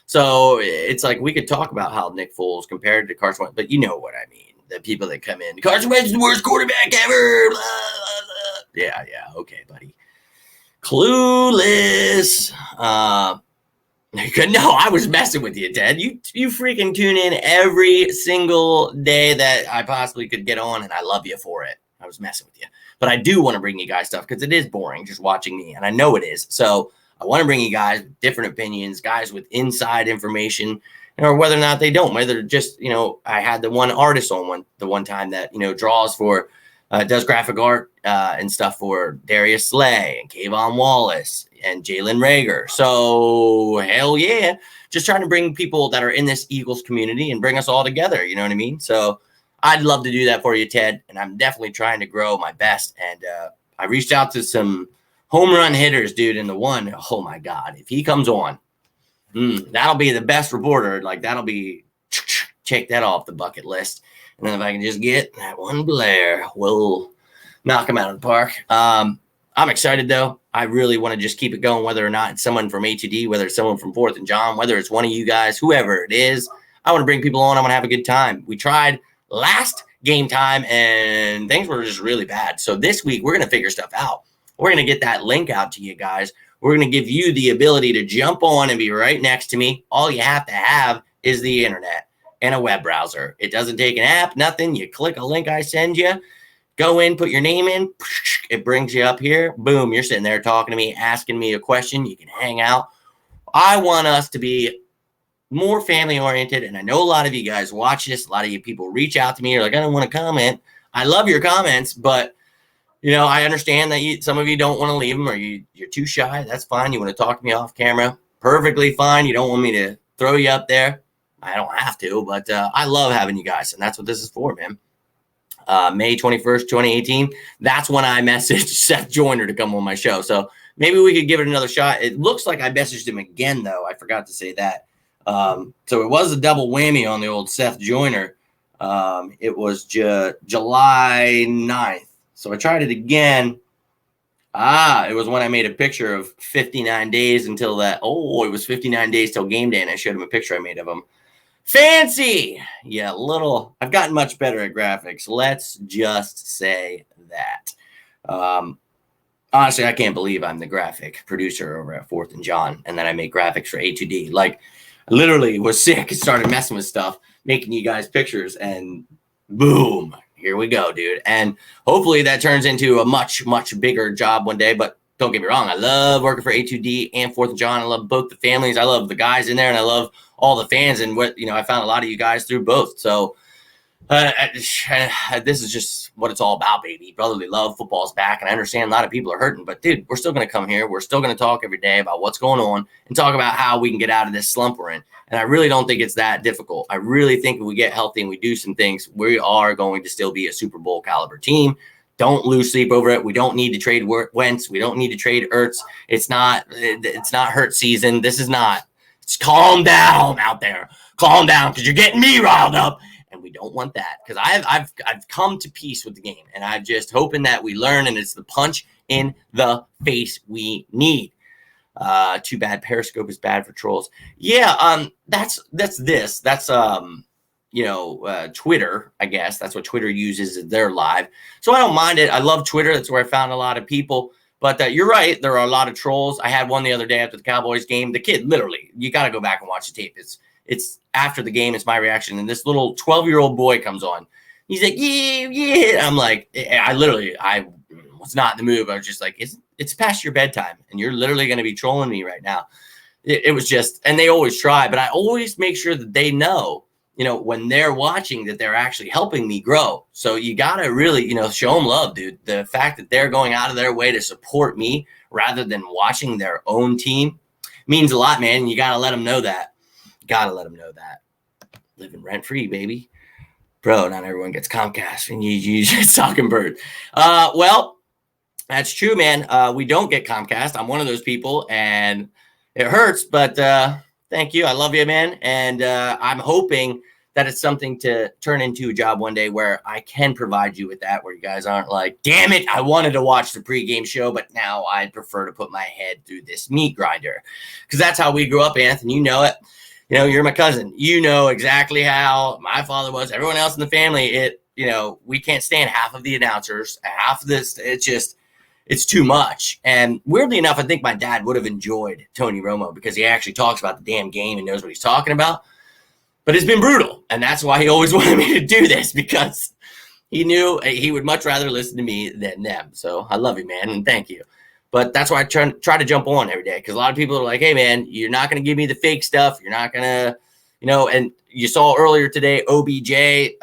So it's we could talk about how Nick Foles compared to Carson Wentz, but you know what I mean. The people that come in, Carson Wentz is the worst quarterback ever. Blah, blah, blah. Yeah, okay, buddy. Clueless. No, I was messing with you, Ted. You freaking tune in every single day that I possibly could get on, and I love you for it. I was messing with you. But I do want to bring you guys stuff, because it is boring just watching me, and I know it is. So I want to bring you guys with different opinions, guys with inside information, or whether or not they don't, whether just, I had the one artist on the one time that, draws for, does graphic art and stuff for Darius Slay and Kayvon Wallace and Jalen Rager. So hell yeah, just trying to bring people that are in this Eagles community and bring us all together. You know what I mean? So I'd love to do that for you, Ted. And I'm definitely trying to grow my best. And I reached out to some home run hitters, dude. And the one, oh my God, if he comes on, that'll be the best reporter. Like that'll be, check that off the bucket list. And then if I can just get that one Blair, we'll knock him out of the park. I'm excited, though. I really want to just keep it going, whether or not it's someone from A2D, whether it's someone from 4th and John, whether it's one of you guys, whoever it is. I want to bring people on. I want to have a good time. We tried last game time, and things were just really bad. So this week, we're going to figure stuff out. We're going to get that link out to you guys. We're going to give you the ability to jump on and be right next to me. All you have to have is the internet and a web browser. It doesn't take an app, nothing. You click a link I send you, go in, put your name in, it brings you up here. Boom, you're sitting there talking to me, asking me a question. You can hang out. I want us to be more family oriented, and I know a lot of you guys watch this. A lot of you people reach out to me. You're like, I don't want to comment. I love your comments, but I understand that some of you don't want to leave them, or you're too shy. That's fine. You want to talk to me off camera, perfectly fine. You don't want me to throw you up there. I don't have to, but I love having you guys, and that's what this is for, man. May 21st, 2018, that's when I messaged Seth Joyner to come on my show. So maybe we could give it another shot. It looks like I messaged him again, though. I forgot to say that. So it was a double whammy on the old Seth Joyner. It was July 9th. So I tried it again. It was when I made a picture of 59 days until that. Oh, it was 59 days till game day, and I showed him a picture I made of him. Fancy. Yeah, I've gotten much better at graphics. Let's just say that. Honestly, I can't believe I'm the graphic producer over at 4th and John, and then I make graphics for A2D. Like, I literally was sick and started messing with stuff, making you guys pictures, and boom, here we go, dude. And hopefully that turns into a much, much bigger job one day. But don't get me wrong, I love working for A2D and 4th and John. I love both the families. I love the guys in there, and I love all the fans. And I found a lot of you guys through both. So this is just what it's all about, baby. Brotherly love, football's back, and I understand a lot of people are hurting. But, dude, we're still going to come here. We're still going to talk every day about what's going on and talk about how we can get out of this slump we're in. And I really don't think it's that difficult. I really think if we get healthy and we do some things, we are going to still be a Super Bowl caliber team. Don't lose sleep over it. We don't need to trade Wentz. We don't need to trade Ertz. It's not hurt season. This is not. Just calm down out there. Calm down, because you're getting me riled up, and we don't want that. Because I've come to peace with the game, and I'm just hoping that we learn, and it's the punch in the face we need. Too bad Periscope is bad for trolls. Yeah, that's this. That's Twitter, I guess. That's what Twitter uses as their live. So I don't mind it. I love Twitter. That's where I found a lot of people. But you're right. There are a lot of trolls. I had one the other day after the Cowboys game. The kid, literally, you got to go back and watch the tape. It's after the game. It's my reaction. And this little 12-year-old boy comes on. He's like, yeah. I'm like, I was not in the mood. I was just like, it's past your bedtime, and you're literally going to be trolling me right now. It was just, and they always try, but I always make sure that they know, when they're watching, that they're actually helping me grow. So you got to really, show them love, dude. The fact that they're going out of their way to support me rather than watching their own team means a lot, man. You got to let them know that. Living rent free, baby. Bro, not everyone gets Comcast, and you just talking bird. Well, that's true, man. We don't get Comcast. I'm one of those people, and it hurts, but thank you. I love you, man. And I'm hoping that it's something to turn into a job one day where I can provide you with that, where you guys aren't like, damn it, I wanted to watch the pregame show, but now I'd prefer to put my head through this meat grinder. Because that's how we grew up, Anthony. You know it. You're my cousin. You know exactly how my father was. Everyone else in the family, we can't stand half of the announcers, half of this. It's too much. And weirdly enough, I think my dad would have enjoyed Tony Romo because he actually talks about the damn game and knows what he's talking about. But it's been brutal. And that's why he always wanted me to do this, because he knew he would much rather listen to me than them. So I love you, man, and thank you. But that's why I try to jump on every day, because a lot of people are like, hey, man, you're not going to give me the fake stuff. You're not going to, And you saw earlier today, OBJ,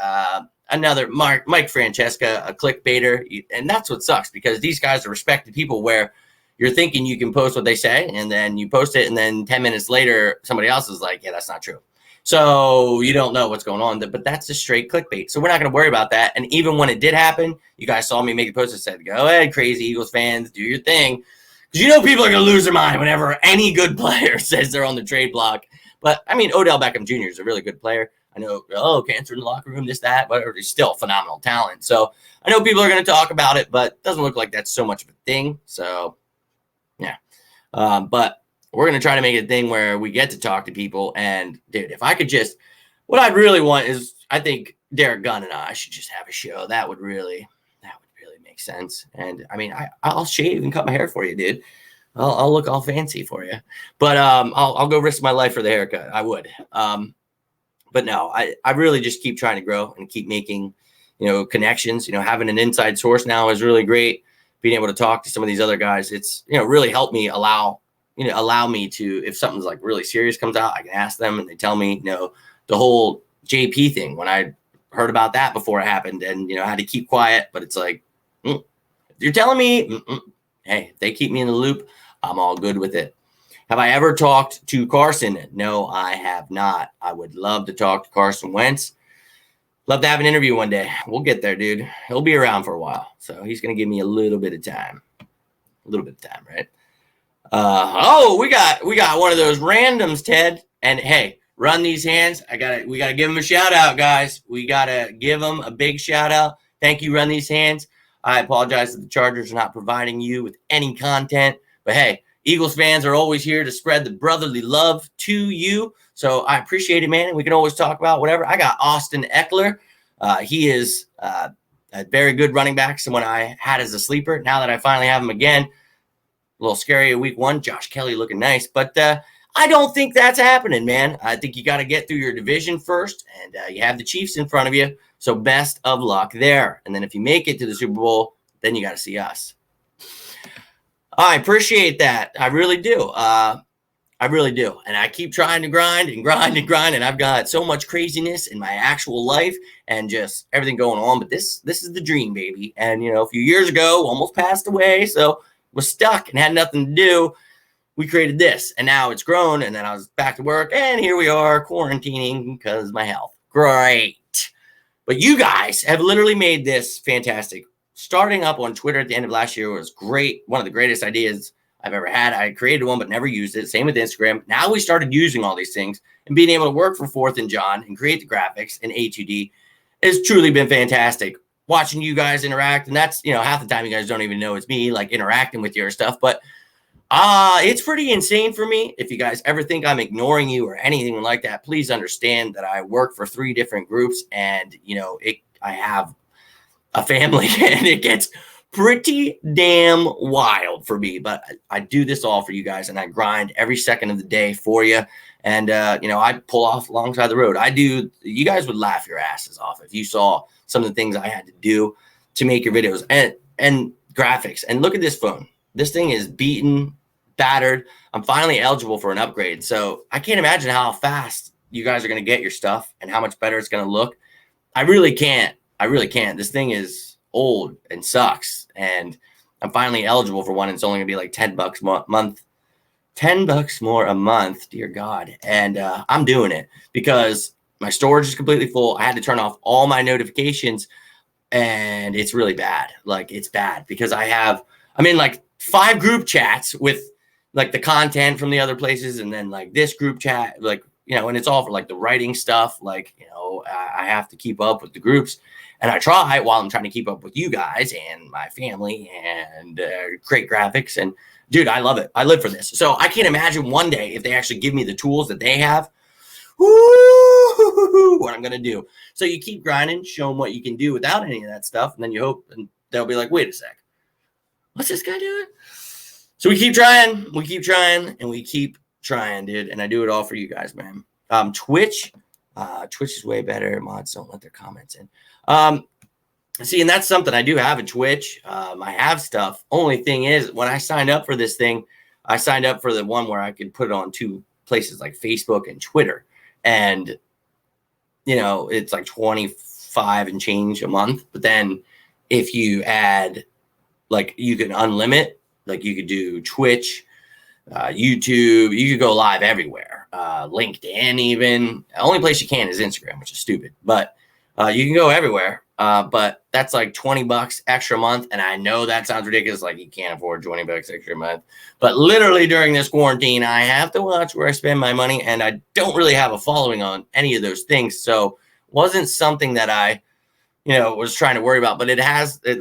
another Mike Francesca, a clickbaiter. And that's what sucks, because these guys are respected people where you're thinking you can post what they say, and then you post it, and then 10 minutes later, somebody else is like, yeah, that's not true. So you don't know what's going on, but that's just straight clickbait. So we're not going to worry about that. And even when it did happen, you guys saw me make a post that said, go ahead, crazy Eagles fans, do your thing. Because people are going to lose their mind whenever any good player says they're on the trade block. But, Odell Beckham Jr. is a really good player. I know, cancer in the locker room, this, that, but he's still phenomenal talent. So I know people are going to talk about it, but it doesn't look like that's so much of a thing. So, yeah. But we're going to try to make it a thing where we get to talk to people. And, dude, if I could just – what I'd really want is, I think Derrick Gunn and I should just have a show. That would really make sense. And, I'll shave and cut my hair for you, dude. I'll look all fancy for you. But I'll go risk my life for the haircut. I would. But no, I really just keep trying to grow and keep making, connections. Having an inside source now is really great. Being able to talk to some of these other guys, it's, really helped me allow me to, if something's like really serious comes out, I can ask them and they tell me, the whole JP thing, when I heard about that before it happened, and, I had to keep quiet, but it's like, you're telling me, hey, if they keep me in the loop, I'm all good with it. Have I ever talked to Carson? No, I have not. I would love to talk to Carson Wentz. Love to have an interview one day. We'll get there, dude. He'll be around for a while. So he's going to give me a little bit of time. Right? We got one of those randoms, Ted. And hey, run these hands. We gotta give him a shout out, guys. We gotta give him a big shout out. Thank you, Run These Hands. I apologize that the Chargers are not providing you with any content, but hey, Eagles fans are always here to spread the brotherly love to you. So I appreciate it, man. And we can always talk about whatever. I got Austin Eckler. He is a very good running back, someone I had as a sleeper. Now that I finally have him again, a little scary at week 1. Josh Kelly looking nice, but I don't think that's happening, man. I think you got to get through your division first, and you have the Chiefs in front of you. So best of luck there. And then if you make it to the Super Bowl, then you got to see us. I appreciate that. I really do. And I keep trying to grind. And I've got so much craziness in my actual life and just everything going on. But this is the dream, baby. And, a few years ago, almost passed away. So was stuck and had nothing to do. We created this, and now it's grown. And then I was back to work, and here we are quarantining because of my health. Great. But you guys have literally made this fantastic. Starting up on Twitter at the end of last year was great. One of the greatest ideas I've ever had. I created one but never used it. Same with Instagram. Now we started using all these things, and being able to work for 4th and John and create the graphics and A2D has truly been fantastic. Watching you guys interact, and that's, half the time you guys don't even know it's me, like interacting with your stuff. But it's pretty insane for me. If you guys ever think I'm ignoring you or anything like that, please understand that I work for 3 different groups, and I have a family, and it gets pretty damn wild for me. But I do this all for you guys, and I grind every second of the day for you. And I pull off alongside the road. I do. You guys would laugh your asses off if you saw some of the things I had to do to make your videos and graphics. And look at this phone. This thing is beaten, battered. I'm finally eligible for an upgrade. So I can't imagine how fast you guys are going to get your stuff and how much better it's going to look. I really can't. This thing is old and sucks. And I'm finally eligible for one. It's only going to be like $10 a month. $10 more a month, dear God. And I'm doing it because my storage is completely full. I had to turn off all my notifications, and it's really bad. Like, it's bad because I'm in like 5 group chats with like the content from the other places, and then like this group chat, like, and it's all for like the writing stuff. Like, I have to keep up with the groups, and I try while I'm trying to keep up with you guys and my family and create graphics. And dude, I love it. I live for this. So I can't imagine one day if they actually give me the tools that they have, what I'm going to do. So you keep grinding, show them what you can do without any of that stuff. And then you hope, and they'll be like, wait a sec, what's this guy doing? So we keep trying, and we keep trying, dude. And I do it all for you guys, man. Twitch is way better. Mods don't let their comments in. See, and that's something I do have a Twitch. I have stuff. Only thing is, when I signed up for this thing, I signed up for the one where I could put it on 2 places like Facebook and Twitter. And, you know, it's like 25 and change a month. But then if you add, like, you can unlimit, like you could do Twitch, YouTube, you could go live everywhere. LinkedIn, even. The only place you can is Instagram, which is stupid. But you can go everywhere. But that's like $20 extra a month. And I know that sounds ridiculous. Like, you can't afford $20 extra a month. But literally during this quarantine, I have to watch where I spend my money. And I don't really have a following on any of those things. So it wasn't something that I, you know, was trying to worry about. But it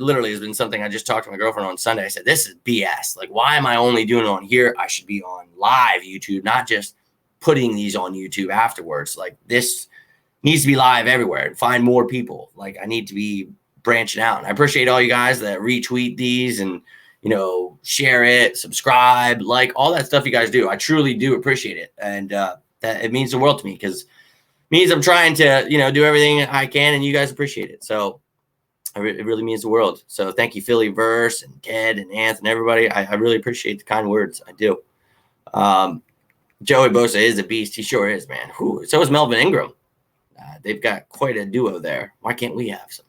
literally has been something I just talked to my girlfriend on Sunday. I said, this is BS. Like, why am I only doing it on here? I should be on live YouTube, not just putting these on YouTube afterwards. Like, this needs to be live everywhere and find more people. Like, I need to be branching out. And I appreciate all you guys that retweet these and, you know, share it, subscribe, like all that stuff you guys do. I truly do appreciate it. And that it means the world to me, because it means I'm trying to, you know, do everything I can, and you guys appreciate it. So it really means the world. So thank you, Philly Verse and Ted and Anth and everybody. I really appreciate the kind words. I do. Joey Bosa is a beast. He sure is, man. Whew. So is Melvin Ingram. They've got quite a duo there. Why can't we have some?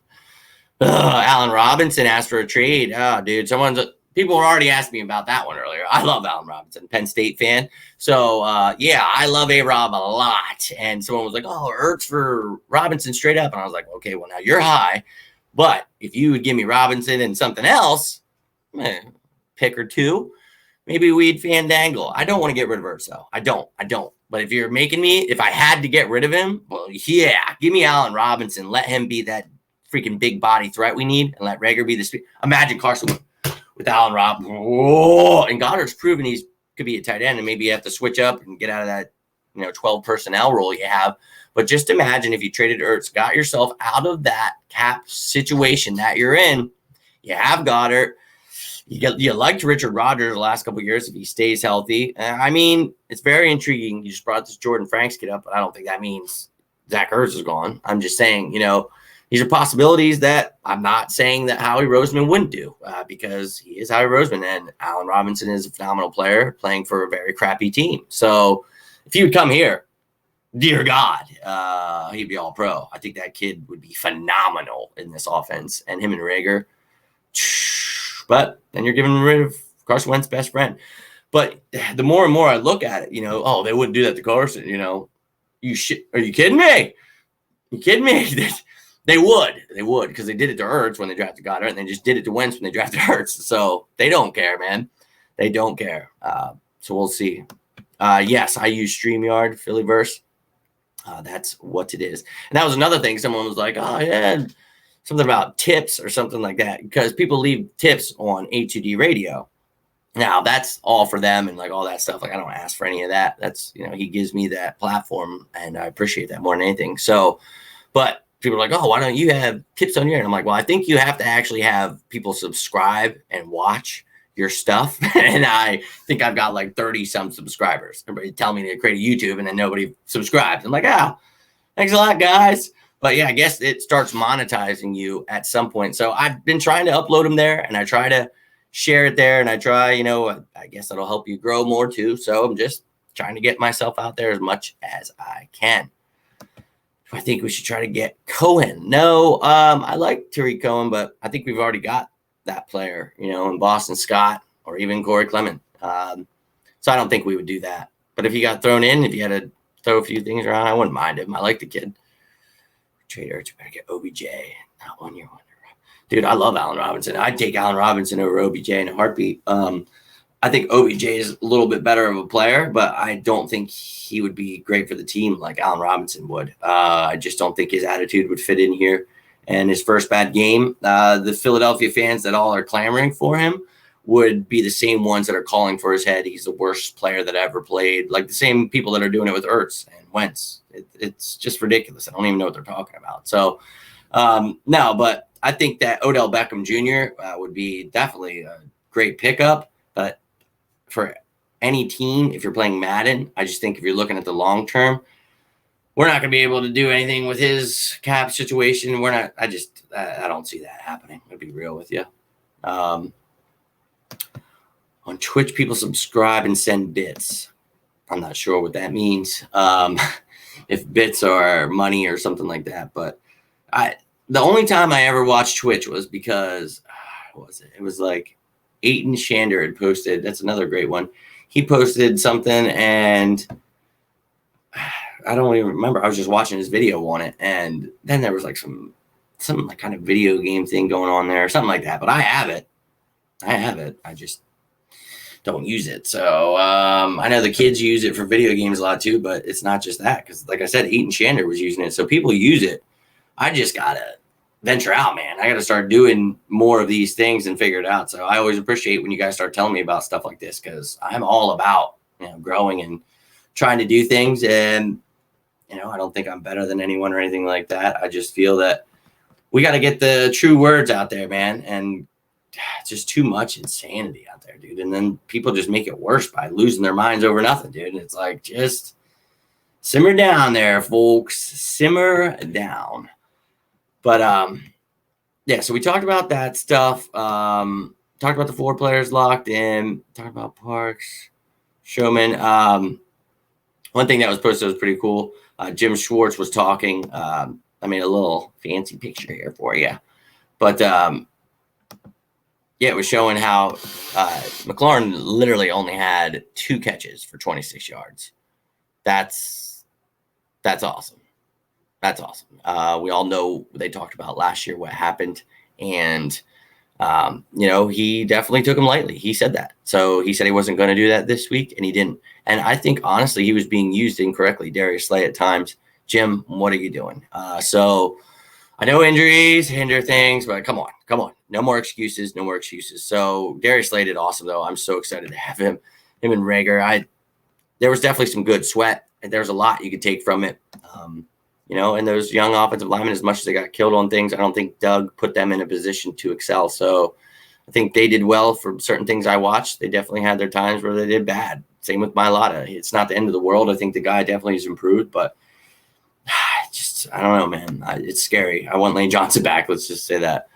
Allen Robinson asked for a trade. Oh, dude, people were already asking me about that one earlier. I love Allen Robinson, Penn State fan. So, yeah, I love A-Rob a lot. And someone was like, oh, Ertz for Robinson straight up. And I was like, okay, well, now you're high. But if you would give me Robinson and something else, pick or two, maybe we'd fandangle. I don't want to get rid of Ertz, though. I don't. But if you're making me, if I had to get rid of him, well, yeah, give me Allen Robinson. Let him be that freaking big body threat we need, and let Rager be the speed. Imagine Carson with Allen Robinson. Whoa. And Goddard's proven he could be a tight end, and maybe you have to switch up and get out of that, you know, 12 personnel role you have. But just imagine if you traded Ertz, got yourself out of that cap situation that you're in. You have Goddard. You liked Richard Rodgers the last couple of years if he stays healthy. I mean, it's very intriguing. You just brought this Jordan Franks kid up, but I don't think that means Zach Ertz is gone. I'm just saying, you know, these are possibilities that I'm not saying that Howie Roseman wouldn't do, because he is Howie Roseman, and Allen Robinson is a phenomenal player playing for a very crappy team. So if he would come here, dear God, he'd be all pro. I think that kid would be phenomenal in this offense, and him and Rager. But then you're getting rid of Carson Wentz's best friend. But the more and more I look at it, you know, oh, they wouldn't do that to Carson. You know, are you kidding me? You kidding me? They would, because they did it to Ertz when they drafted Goddard, and they just did it to Wentz when they drafted Ertz. So they don't care, man. They don't care. So we'll see. Yes, I use StreamYard, Phillyverse. That's what it is. And that was another thing. Someone was like, oh, yeah, something about tips or something like that, because people leave tips on A2D radio. Now, that's all for them and like all that stuff. Like, I don't ask for any of that. That's, you know, he gives me that platform, and I appreciate that more than anything. So, but people are like, oh, why don't you have tips on your? And I'm like, well, I think you have to actually have people subscribe and watch your stuff. And I think I've got like 30 some subscribers. Everybody tell me to create a YouTube, and then nobody subscribes. I'm like, thanks a lot, guys. But yeah, I guess it starts monetizing you at some point. So I've been trying to upload them there, and I try to share it there, and I try, you know, I guess that'll help you grow more too. So I'm just trying to get myself out there as much as I can. I think we should try to get Cohen. No, I like Tariq Cohen, but I think we've already got that player, you know, in Boston Scott or even Corey Clement. So I don't think we would do that. But if he got thrown in, if you had to throw a few things around, I wouldn't mind him. I like the kid. Trader, you better get OBJ. Not 1 year wonder. Dude, I love Allen Robinson. I'd take Allen Robinson over OBJ in a heartbeat. I think OBJ is a little bit better of a player, but I don't think he would be great for the team like Allen Robinson would. I just don't think his attitude would fit in here. And his first bad game, the Philadelphia fans that all are clamoring for him would be the same ones that are calling for his head. He's the worst player that ever played. Like the same people that are doing it with Ertz and Wentz. It's just ridiculous. I don't even know what they're talking about. So, no, but I think that Odell Beckham Jr. Would be definitely a great pickup. But for any team, if you're playing Madden, I just think if you're looking at the long term, we're not going to be able to do anything with his cap situation. I don't see that happening. I'll be real with you. On Twitch, people subscribe and send bits. I'm not sure what that means. if bits are money or something like that. But the only time I ever watched Twitch was because what was it? It was like Aiton Shander had posted. That's another great one. He posted something, and I don't even remember. I was just watching his video on it, and then there was like some like kind of video game thing going on there, something like that. But I have it. I just don't use it. So I know the kids use it for video games a lot too, but it's not just that, because like I said, Aiton Shander was using it. So people use it. I just gotta venture out, man. I gotta start doing more of these things and figure it out. So I always appreciate when you guys start telling me about stuff like this, because I'm all about, growing and trying to do things. And I don't think I'm better than anyone or anything like that. I just feel that we got to get the true words out there, man. And it's just too much insanity out there, dude. And then people just make it worse by losing their minds over nothing, dude. And it's like, just simmer down there, folks. Simmer down. But yeah, so we talked about that stuff. Talked about the 4 players locked in. Talked about Parks, Showman. One thing that was posted was pretty cool. Jim Schwartz was talking. I made a little fancy picture here for you. But yeah, it was showing how McLaurin literally only had 2 catches for 26 yards. That's awesome. That's awesome. We all know they talked about last year what happened, and he definitely took him lightly. He said that. So he said he wasn't going to do that this week, and he didn't. And I think honestly he was being used incorrectly. Darius Slay at times. Jim, what are you doing? So I know injuries hinder things, but come on. No more excuses. So Darius Slay did awesome though. I'm so excited to have him and Rager. There was definitely some good sweat, and there's a lot you could take from it. And those young offensive linemen, as much as they got killed on things, I don't think Doug put them in a position to excel. So I think they did well for certain things I watched. They definitely had their times where they did bad. Same with Mailata. It's not the end of the world. I think the guy definitely has improved, but I don't know, man. It's scary. I want Lane Johnson back. Let's just say that.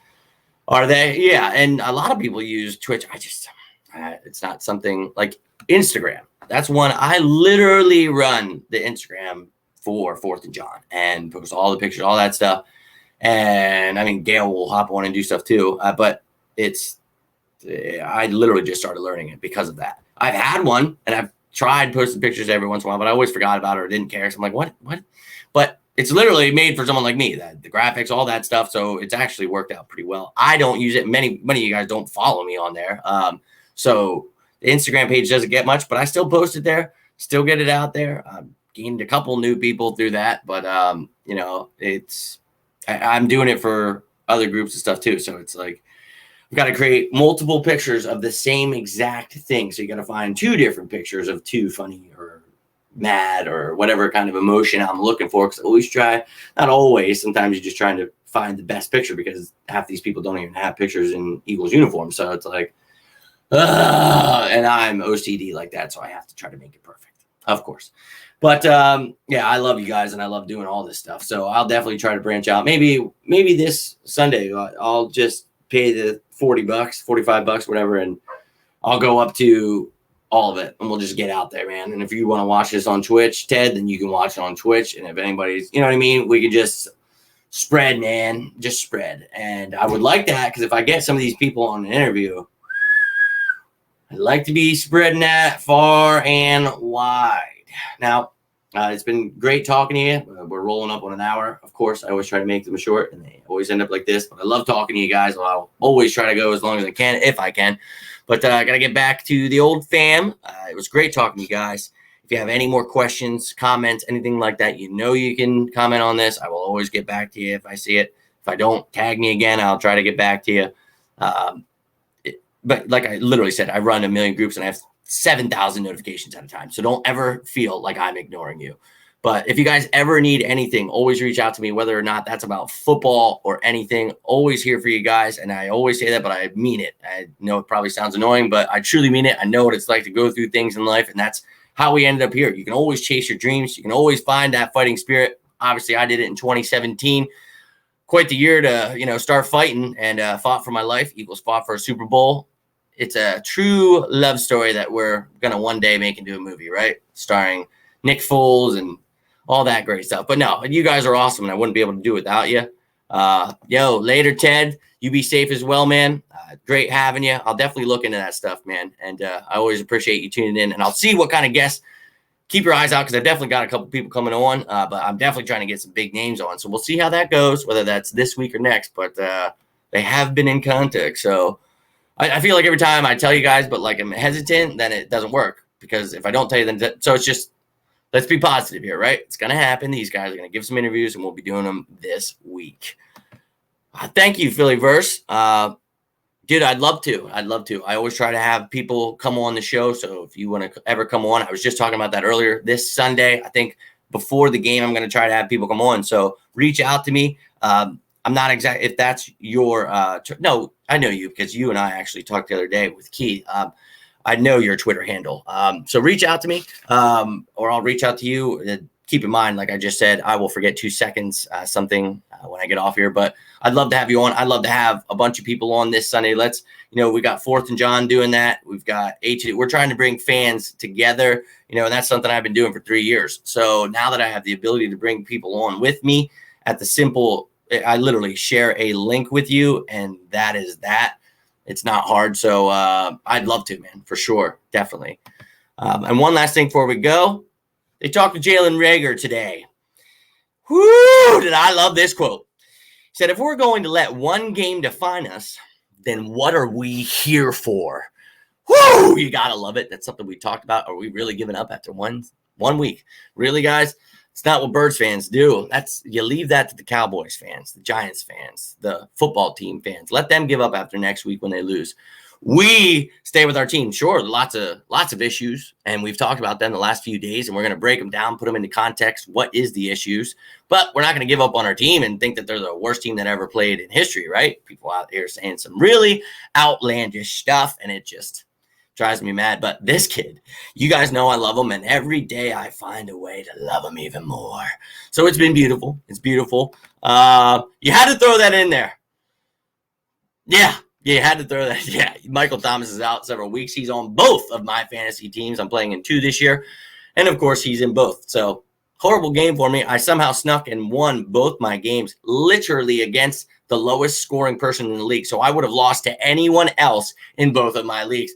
Are they? Yeah. And a lot of people use Twitch. It's not something like Instagram. That's one. I literally run the Instagram for 4th and John and post all the pictures, all that stuff. And I mean, Gail will hop on and do stuff too. But I literally just started learning it because of that. I've had one and I've tried posting pictures every once in a while, but I always forgot about it or didn't care. So I'm like, what? But it's literally made for someone like me, that the graphics, all that stuff. So it's actually worked out pretty well. I don't use it. Many of you guys don't follow me on there. So the Instagram page doesn't get much, but I still post it there, still get it out there. Gained a couple new people through that, but I'm doing it for other groups and stuff too. So it's like, I've got to create multiple pictures of the same exact thing. So you got to find 2 different pictures of 2 funny or mad or whatever kind of emotion I'm looking for. Because I always try, not always, sometimes you're just trying to find the best picture, because half these people don't even have pictures in Eagles uniform. So it's like, and I'm OCD like that. So I have to try to make it perfect, of course. But yeah, I love you guys, and I love doing all this stuff. So I'll definitely try to branch out. Maybe this Sunday I'll just pay the $40, $45, whatever, and I'll go up to all of it, and we'll just get out there, man. And if you want to watch this on Twitch, Ted, then you can watch it on Twitch. And if anybody's, you know what I mean, we can just spread, man, just spread. And I would like that, because if I get some of these people on an interview, I'd like to be spreading that far and wide. Now, it's been great talking to you. We're rolling up on an hour. Of course, I always try to make them short, and they always end up like this. But I love talking to you guys. I'll always try to go as long as I can, if I can. But I got to get back to the old fam. It was great talking to you guys. If you have any more questions, comments, anything like that, you can comment on this. I will always get back to you if I see it. If I don't, tag me again. I'll try to get back to you. But like I literally said, I run a million groups, and I have 7,000 notifications at a time. So don't ever feel like I'm ignoring you. But if you guys ever need anything, always reach out to me, whether or not that's about football or anything. Always here for you guys. And I always say that, but I mean it. I know it probably sounds annoying, but I truly mean it. I know what it's like to go through things in life, and that's how we ended up here. You can always chase your dreams. You can always find that fighting spirit. Obviously, I did it in 2017. Quite the year to, start fighting, and fought for my life. Eagles fought for a Super Bowl. It's a true love story that we're going to one day make into a movie, right? Starring Nick Foles and all that great stuff. But no, you guys are awesome, and I wouldn't be able to do it without you. Later, Ted. You be safe as well, man. Great having you. I'll definitely look into that stuff, man. And I always appreciate you tuning in. And I'll see what kind of guests. Keep your eyes out because I've definitely got a couple people coming on, but I'm definitely trying to get some big names on. So we'll see how that goes, whether that's this week or next. But they have been in contact. So I feel like every time I tell you guys, but like I'm hesitant, then it doesn't work. Because if I don't tell you, then so it's just, let's be positive here, right? It's going to happen. These guys are going to give some interviews, and we'll be doing them this week. Thank you, Phillyverse. Dude, I'd love to. I always try to have people come on the show. So if you want to ever come on, I was just talking about that earlier. This Sunday, I think before the game, I'm going to try to have people come on. So reach out to me. I'm not exact if that's your no, I know you because you and I actually talked the other day with Keith. I know your Twitter handle. So reach out to me or I'll reach out to you. Keep in mind, like I just said, I will forget 2 seconds something when I get off here, but I'd love to have you on. I'd love to have a bunch of people on this Sunday. We got 4th and John doing that. We've got H. We're trying to bring fans together, and that's something I've been doing for 3 years. So now that I have the ability to bring people on with me I literally share a link with you, and that is that. It's not hard. So I'd love to, man, for sure. Definitely. And one last thing before we go. They talked to Jalen Reagor today. Whoo, did I love this quote. He said, if we're going to let one game define us, then what are we here for? Whoo, you got to love it. That's something we talked about. Are we really giving up after one week? Really, guys? It's not what Birds fans do. You leave that to the Cowboys fans, the Giants fans, the football team fans. Let them give up after next week when they lose. We stay with our team. Sure, lots of issues, and we've talked about them the last few days, and we're going to break them down, put them into context. What is the issues? But we're not going to give up on our team and think that they're the worst team that ever played in history, right? People out there saying some really outlandish stuff, and it just drives me mad. But this kid, you guys know I love him, and every day I find a way to love him even more. So it's been beautiful. It's beautiful. You had to throw that in there. Yeah, you had to throw that. Yeah, Michael Thomas is out several weeks. He's on both of my fantasy teams. I'm playing in 2 this year. And, of course, he's in both. So, horrible game for me. I somehow snuck and won both my games literally against the lowest scoring person in the league. So, I would have lost to anyone else in both of my leagues.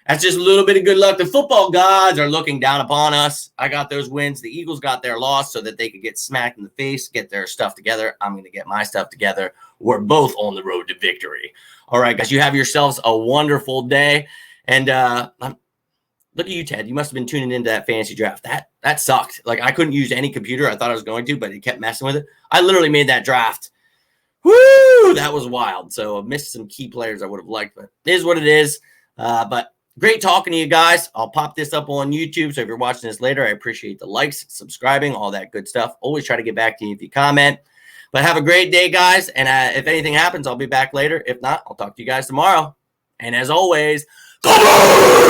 That's just a little bit of good luck. The football gods are looking down upon us. I got those wins. The Eagles got their loss so that they could get smacked in the face, get their stuff together. I'm going to get my stuff together. We're both on the road to victory. All right, guys, you have yourselves a wonderful day. And look at you, Ted. You must have been tuning into that fantasy draft. That sucked. Like, I couldn't use any computer. I thought I was going to, but it kept messing with it. I literally made that draft. Woo! That was wild. So I missed some key players I would have liked, but it is what it is. But great talking to you guys. I'll pop this up on YouTube. So if you're watching this later, I appreciate the likes, subscribing, all that good stuff. Always try to get back to you if you comment. But have a great day, guys. And if anything happens, I'll be back later. If not, I'll talk to you guys tomorrow. And as always, go!